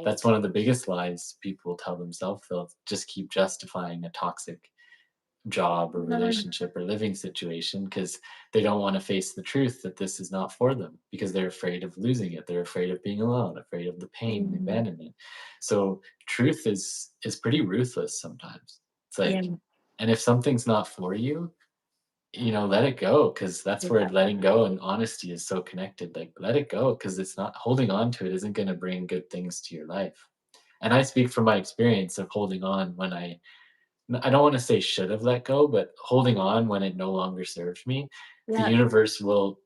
S2: that's
S1: Right.
S2: one of the biggest lies people tell themselves. They'll just keep justifying a toxic job or
S1: Mm,
S2: relationship or living situation because they don't want to face the truth that this is not for them because they're afraid of losing it. They're afraid of being alone, afraid of the pain and
S1: mm,
S2: abandonment. So truth is pretty ruthless sometimes. It's
S1: yeah,
S2: like, and if something's not for you, let it go, because that's where
S1: yeah,
S2: letting go and honesty is so connected. Like, let it go, because it's not, holding on to it isn't going to bring good things to your life. And I speak from my experience of holding on when I don't wanna say should have let go, but holding on when it no longer serves me, the
S1: yeah,
S2: universe will,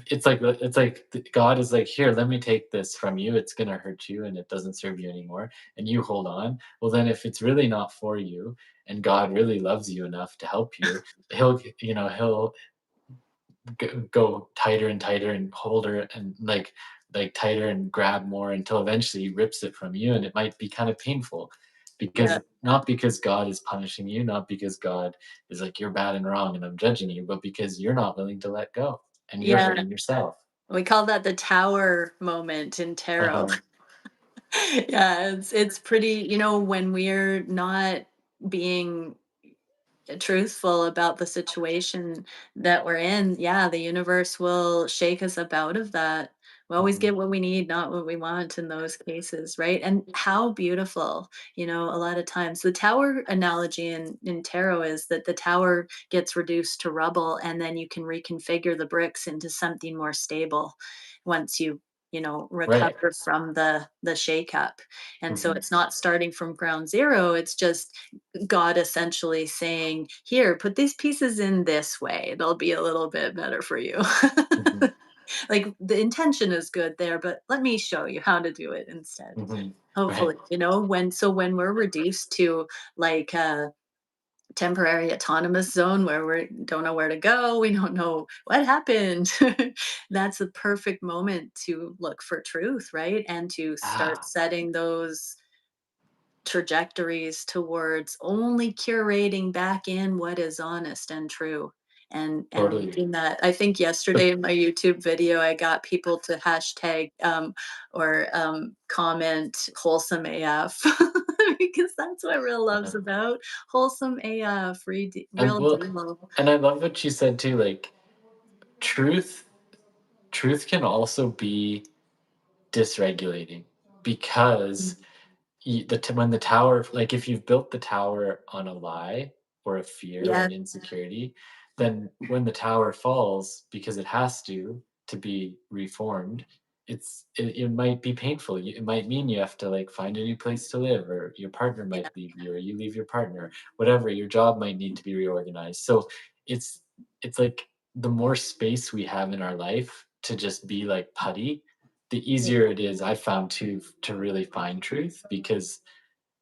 S2: it's like God is like, "Here, let me take this from you, it's gonna hurt you and it doesn't serve you anymore," and you hold on. Well, then if it's really not for you and God really loves you enough to help you, he'll go tighter and tighter and hold her and like tighter and grab more until eventually he rips it from you, and it might be kind of painful,
S1: yeah,
S2: because not because God is punishing you, not because God is like you're bad and wrong and I'm judging you, but because you're not willing to let go. and you're
S1: Yeah.
S2: hurting yourself.
S1: We call that the tower moment in tarot.
S2: Uh-huh.
S1: Yeah, it's pretty, when we're not being truthful about the situation that we're in, yeah, the universe will shake us up out of that. We always
S2: Mhm.
S1: get what we need, not what we want in those cases, right? And how beautiful, a lot of times the tower analogy in tarot is that the tower gets reduced to rubble and then you can reconfigure the bricks into something more stable once you
S2: Right.
S1: recover from the shakeup. And so
S2: Mhm.
S1: it's not starting from ground zero, it's just God essentially saying, "Here, put these pieces in this way. It'll be a little bit better for you."
S2: Mhm.
S1: Like the intention is good there, but let me show you how to do it instead.
S2: Mhm.
S1: Hopefully,
S2: Right.
S1: when we're reduced to like a temporary autonomous zone where we don't know where to go, we don't know what happened. That's a perfect moment to look for truth, right? And to start
S2: Ah,
S1: setting those trajectories towards only curating back in what is honest and true, and
S2: totally.
S1: leaving that. I think
S2: But
S1: yesterday in my YouTube video I got people to hashtag or comment wholesome AF because that's what real love's
S2: uh,
S1: about. Wholesome AF,
S2: and
S1: real
S2: well,
S1: deal.
S2: and I love what you said too, like, truth truth can also be dysregulating because when the tower, like if you've built the tower on a lie or a fear or
S1: Yeah,
S2: an insecurity, then when the tower falls because it has to be reformed, it might be painful. It might mean you have to like find a new place to live, or your partner
S1: yeah,
S2: might leave you, or you leave your partner, whatever. Your job might need to be reorganized. So it's it's like the more space we have in our life to just be like putty, the
S1: yeah,
S2: easier it is, I found, to really find truth, because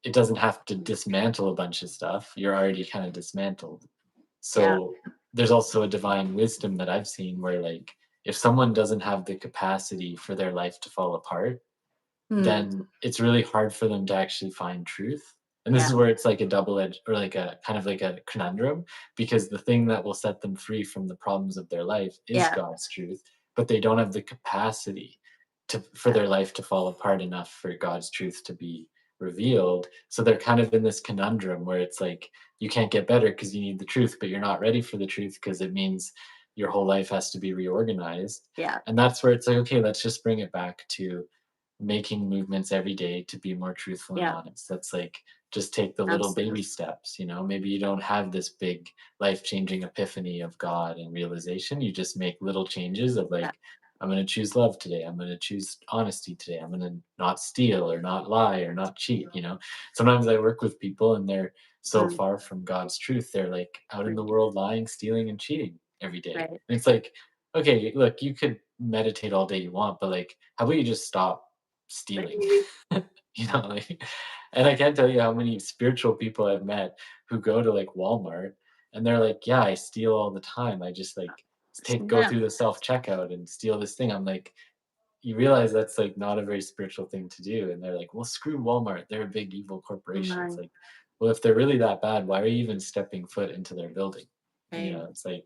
S2: it doesn't have to dismantle a bunch of stuff. You're already kind of dismantled.
S1: yeah.
S2: So there's also a divine wisdom that I've seen where, like, if someone doesn't have the capacity for their life to fall apart,
S1: Hmm.
S2: then it's really hard for them to actually find truth. And this
S1: Yeah,
S2: is where it's like a double edge, or like a kind of like a conundrum, because the thing that will set them free from the problems of their life is
S1: yeah,
S2: God's truth, but they don't have the capacity for
S1: yeah,
S2: their life to fall apart enough for God's truth to be revealed. So they're kind of in this conundrum where it's like you can't get better because you need the truth, but you're not ready for the truth because it means your whole life has to be reorganized.
S1: yeah.
S2: And that's where it's like, okay, let's just bring it back to making movements every day to be more truthful and
S1: Yeah,
S2: honest. That's like, just take the little
S1: absolutely.
S2: baby steps, maybe you don't have this big life-changing epiphany of God and realization. You just make little changes of
S1: Yeah.
S2: like, I'm going to choose love today, I'm going to choose honesty today, I'm going to not steal or not lie or not cheat. Sometimes I work with people and they're so
S1: Mm,
S2: far from God's truth, they're like out in
S1: right,
S2: the world lying, stealing and cheating every day.
S1: right.
S2: And it's like, okay, look, you could meditate all day you want, but like, how about you just stop stealing?
S1: Right.
S2: Like, and I can't tell you how many spiritual people I've met who go to like Walmart and they're like, yeah, I steal all the time. I just like go
S1: Yeah.
S2: through the self checkout and steal this thing. I'm like, you realize that's like not a very spiritual thing to do. And they're like, well, screw Walmart. They're a big evil corporation. It's
S1: My,
S2: like, well, if they're really that bad, why are you even stepping foot into their building?
S1: right.
S2: It's like,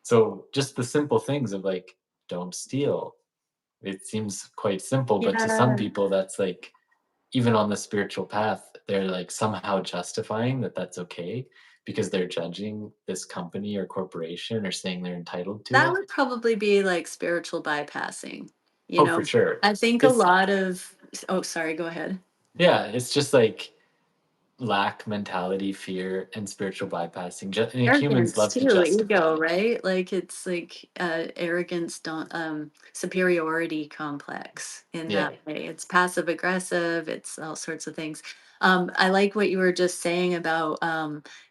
S2: so just the simple things of like, don't steal. It seems quite simple, but to some
S1: Yeah.
S2: people, that's like, even on the spiritual path, they're like somehow justifying that that's okay because they're judging this company or corporation or saying they're entitled to
S1: That
S2: it.
S1: would probably be like spiritual bypassing, you
S2: Oh, for
S1: know?
S2: sure.
S1: I think a
S2: It's
S1: lot of oh, sorry, go ahead.
S2: Yeah, it's just like lack mentality, fear, and spiritual bypassing. And like humans
S1: Arrogance
S2: love to
S1: too, ego,
S2: justify.
S1: right? Like it's like arrogance, don't superiority complex in
S2: Yeah.
S1: that way. It's passive aggressive, it's all sorts of things. I like what you were just saying about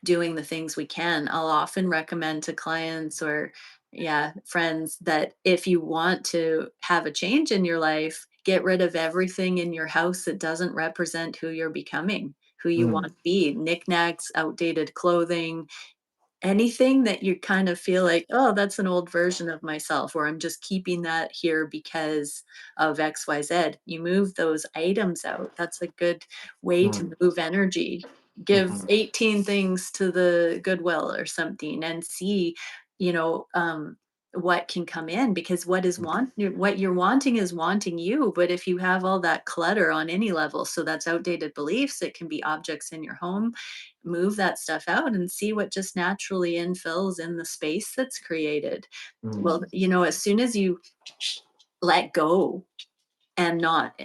S1: doing the things we can. I'll often recommend to clients or yeah, friends that if you want to have a change in your life, get rid of everything in your house that doesn't represent who you're becoming, who you want
S2: Mm,
S1: to be, knickknacks, outdated clothing, anything that you kind of feel like, "Oh, that's an old version of myself," or "I'm just keeping that here because of XYZ." You move those items out. That's a good way to
S2: mm,
S1: move energy. Give
S2: mhm,
S1: 18 things to the Goodwill or something and see, you know, what can come in, because what you're wanting is wanting you. But if you have all that clutter on any level, so that's outdated beliefs, it can be objects in your home, move that stuff out and see what just naturally infills in the space that's created.
S2: Mm,
S1: Well, as soon as you let go and not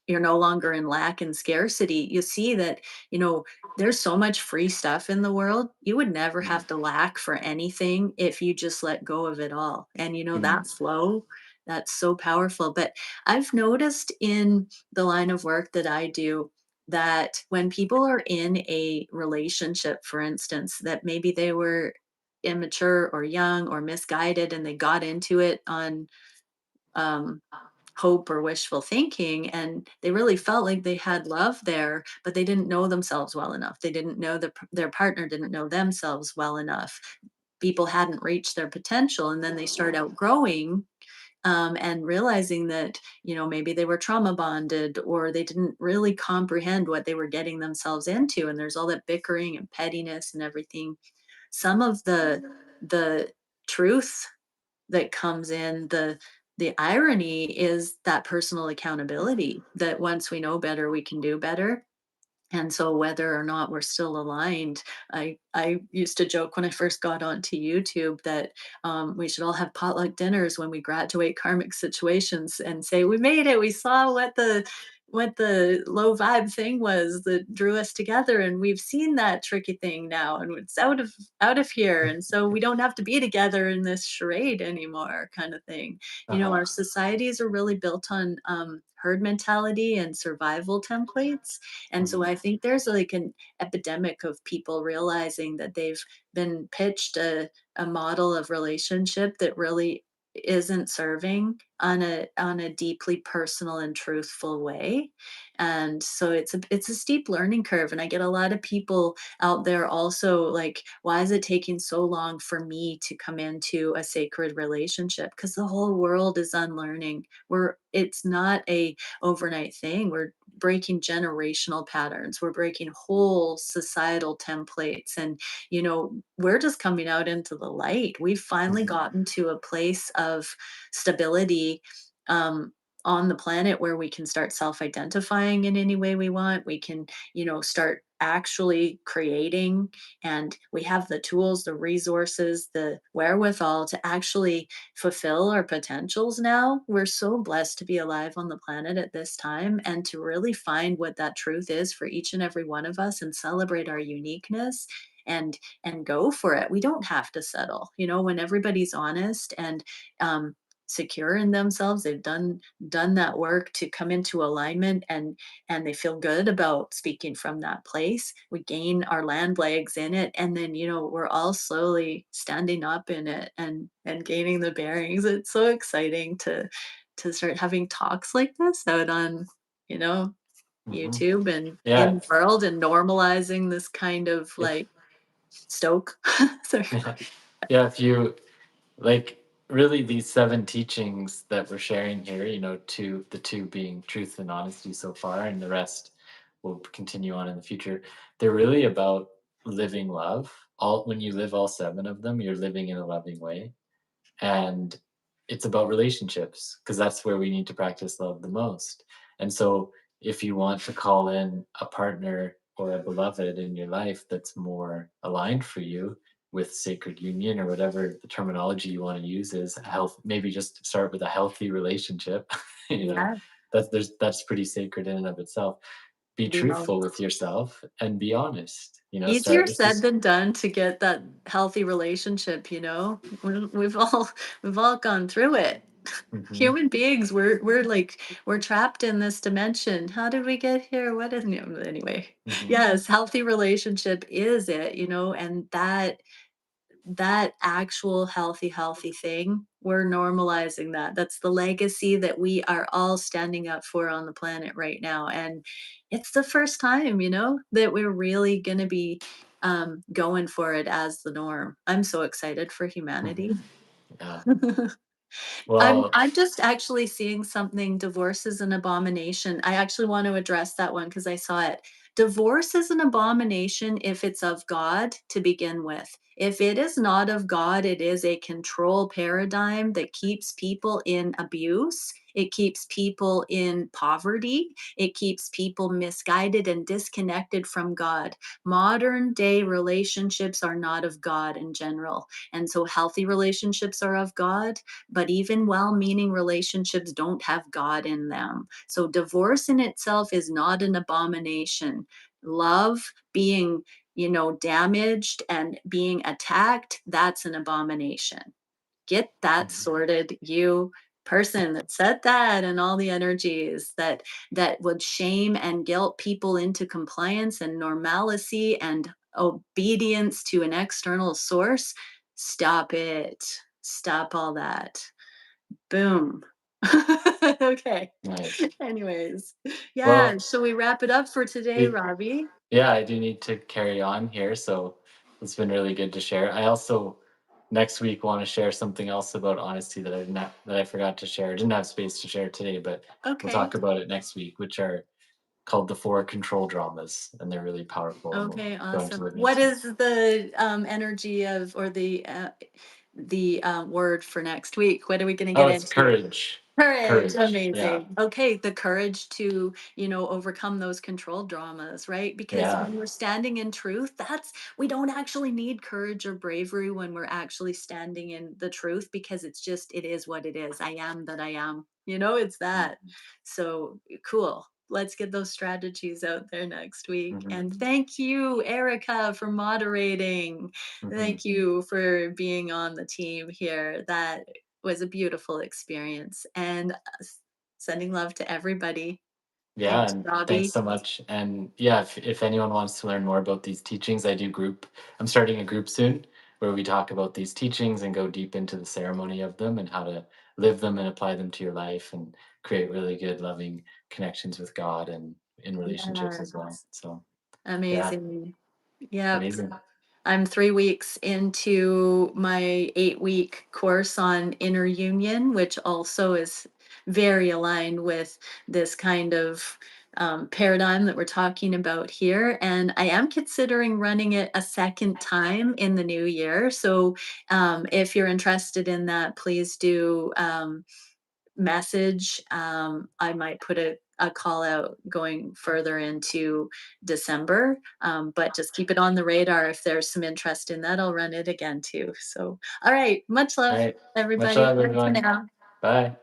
S1: you're no longer in lack and scarcity, you see that, you know there's so much free stuff in the world. You would never
S2: mm,
S1: have to lack for anything if you just let go of it all. And
S2: mm,
S1: that flow, that's so powerful. But I've noticed in the line of work that I do, that when people are in a relationship, for instance, that maybe they were immature or young or misguided, and they got into it on um hope or wishful thinking, and they really felt like they had love there, but they didn't know themselves well enough. They didn't know their partner didn't know themselves well enough. People hadn't reached their potential, and then they start outgrowing, and realizing that, maybe they were trauma bonded, or they didn't really comprehend what they were getting themselves into, and there's all that bickering and pettiness and everything. Some of the truth that comes in, the irony is that personal accountability, that once we know better, we can do better. And so whether or not we're still aligned, I used to joke when I first got onto YouTube that, we should all have potluck dinners when we graduate karmic situations and say, "We made it. We saw what the low vibe thing was that drew us together, and we've seen that tricky thing now, and it's out of here, and so we don't have to be together in this charade anymore," kind of thing.
S2: uh-huh.
S1: Our societies are really built on herd mentality and survival templates, and so
S2: Mhm,
S1: I think there's like an epidemic of people realizing that they've been pitched a model of relationship that really isn't serving on a deeply personal and truthful way. And so it's a steep learning curve. And I get a lot of people out there also like, why is it taking so long for me to come into a sacred relationship? Because the whole world is unlearning. It's not a overnight thing. We're breaking generational patterns. We're breaking whole societal templates. And, we're just coming out into the light. We've finally
S2: mhm,
S1: gotten to a place of stability, um, on the planet, where we can start self identifying in any way we want. We can, start actually creating, and we have the tools, the resources, the wherewithal to actually fulfill our potentials now. We're so blessed to be alive on the planet at this time, and to really find what that truth is for each and every one of us and celebrate our uniqueness, and go for it. We don't have to settle. When everybody's honest and um secure in themselves, they've done that work to come into alignment, and they feel good about speaking from that place. We gain our land legs in it, and then we're all slowly standing up in it, and gaining the bearings. It's so exciting to start having talks like this out on you know
S2: mhm.
S1: YouTube and in
S2: Yeah,
S1: the world, and normalizing this kind of
S2: if
S1: like stoke. Sorry.
S2: yeah, if you like, really, these 7 teachings that we're sharing here, the 2 being truth and honesty so far, and the rest will continue on in the future. They're really about living love. All When you live all 7 of them, you're living in a loving way. And it's about relationships because that's where we need to practice love the most. And so if you want to call in a partner or a beloved in your life that's more aligned for you with sacred union, or whatever the terminology you want to use is, health, maybe just start with a healthy relationship. you know
S1: Yeah.
S2: that's pretty sacred in and of itself. Be
S1: Well,
S2: truthful with yourself and be honest.
S1: easier
S2: Start, it's
S1: said
S2: just
S1: than done to get that healthy relationship. We've all gone through it.
S2: Mhm,
S1: Human beings, we're trapped in this dimension. How did we get here? What is new? Anyway,
S2: mhm,
S1: yes, healthy relationship is it, and that actual healthy thing, we're normalizing that. That's the legacy that we are all standing up for on the planet right now. And it's the first time, that we're really going to be going for it as the norm. I'm so excited for
S2: mhm.
S1: humanity.
S2: Yeah.
S1: I'm
S2: Well,
S1: I'm just actually seeing something. Divorce is an abomination. I actually want to address that one because I saw it. Divorce is an abomination if it's of God to begin with. If it is not of God, it is a control paradigm that keeps people in abuse. It keeps people in poverty. It keeps people misguided and disconnected from God. Modern day relationships are not of God in general. And so healthy relationships are of God, but even well meaning relationships don't have God in them. So divorce in itself is not an abomination. Love, being, damaged and being attacked, that's an abomination. Get that
S2: Mhm.
S1: sorted, you person that said that, and all the energies that would shame and guilt people into compliance and normalcy and obedience to an external source. Stop it. Stop all that. Boom. Okay.
S2: Nice.
S1: Anyways, yeah,
S2: Well,
S1: so we wrap it up for today,
S2: we
S1: Robbie.
S2: yeah, I do need to carry on here, so it's been really good to share. I also next week want to share something else about honesty that I forgot to share. I didn't have space to share today, but we'll
S1: Okay.
S2: talk about it next week, which are called the four control dramas, and they're really powerful, and we'll
S1: Okay,
S2: go into
S1: awesome.
S2: it
S1: What
S2: next week.
S1: is the energy of, or the word for next week? What are we going to
S2: Oh,
S1: get
S2: it's
S1: into?
S2: courage.
S1: Courage,
S2: Courage. Yeah.
S1: amazing. Okay, the courage to, overcome those control dramas, right? Because
S2: Yeah.
S1: when we're standing in truth, we don't actually need courage or bravery when we're actually standing in the truth, because it is what it is. I am that I am. It's that.
S2: Mhm.
S1: So cool. Let's get those strategies out there next week.
S2: Mhm.
S1: And thank you, Erica, for moderating.
S2: Mhm.
S1: Thank you for being on the team here. That was a beautiful experience, and sending love to everybody.
S2: Yeah,
S1: Thanks,
S2: and thanks
S1: Robbie.
S2: so much. And yeah, if anyone wants to learn more about these teachings, I'm starting a group soon where we talk about these teachings and go deep into the ceremony of them and how to live them and apply them to your life and create really good, loving connections with God and in relationships as well.
S1: Yes,
S2: So, yeah,
S1: amazing. Yep.
S2: amazing.
S1: I'm 3 weeks into my 8-week course on inner union, which also is very aligned with this kind of paradigm that we're talking about here. And I am considering running it a second time in the new year. So if you're interested in that, please do. Message. I might put a call out going further into December, but just keep it on the radar. If there's some interest in that, I'll run it again too. So, all right. Much
S2: All
S1: love,
S2: right. Much
S1: everybody.
S2: love,
S1: Bye for
S2: everyone.
S1: now.
S2: Bye.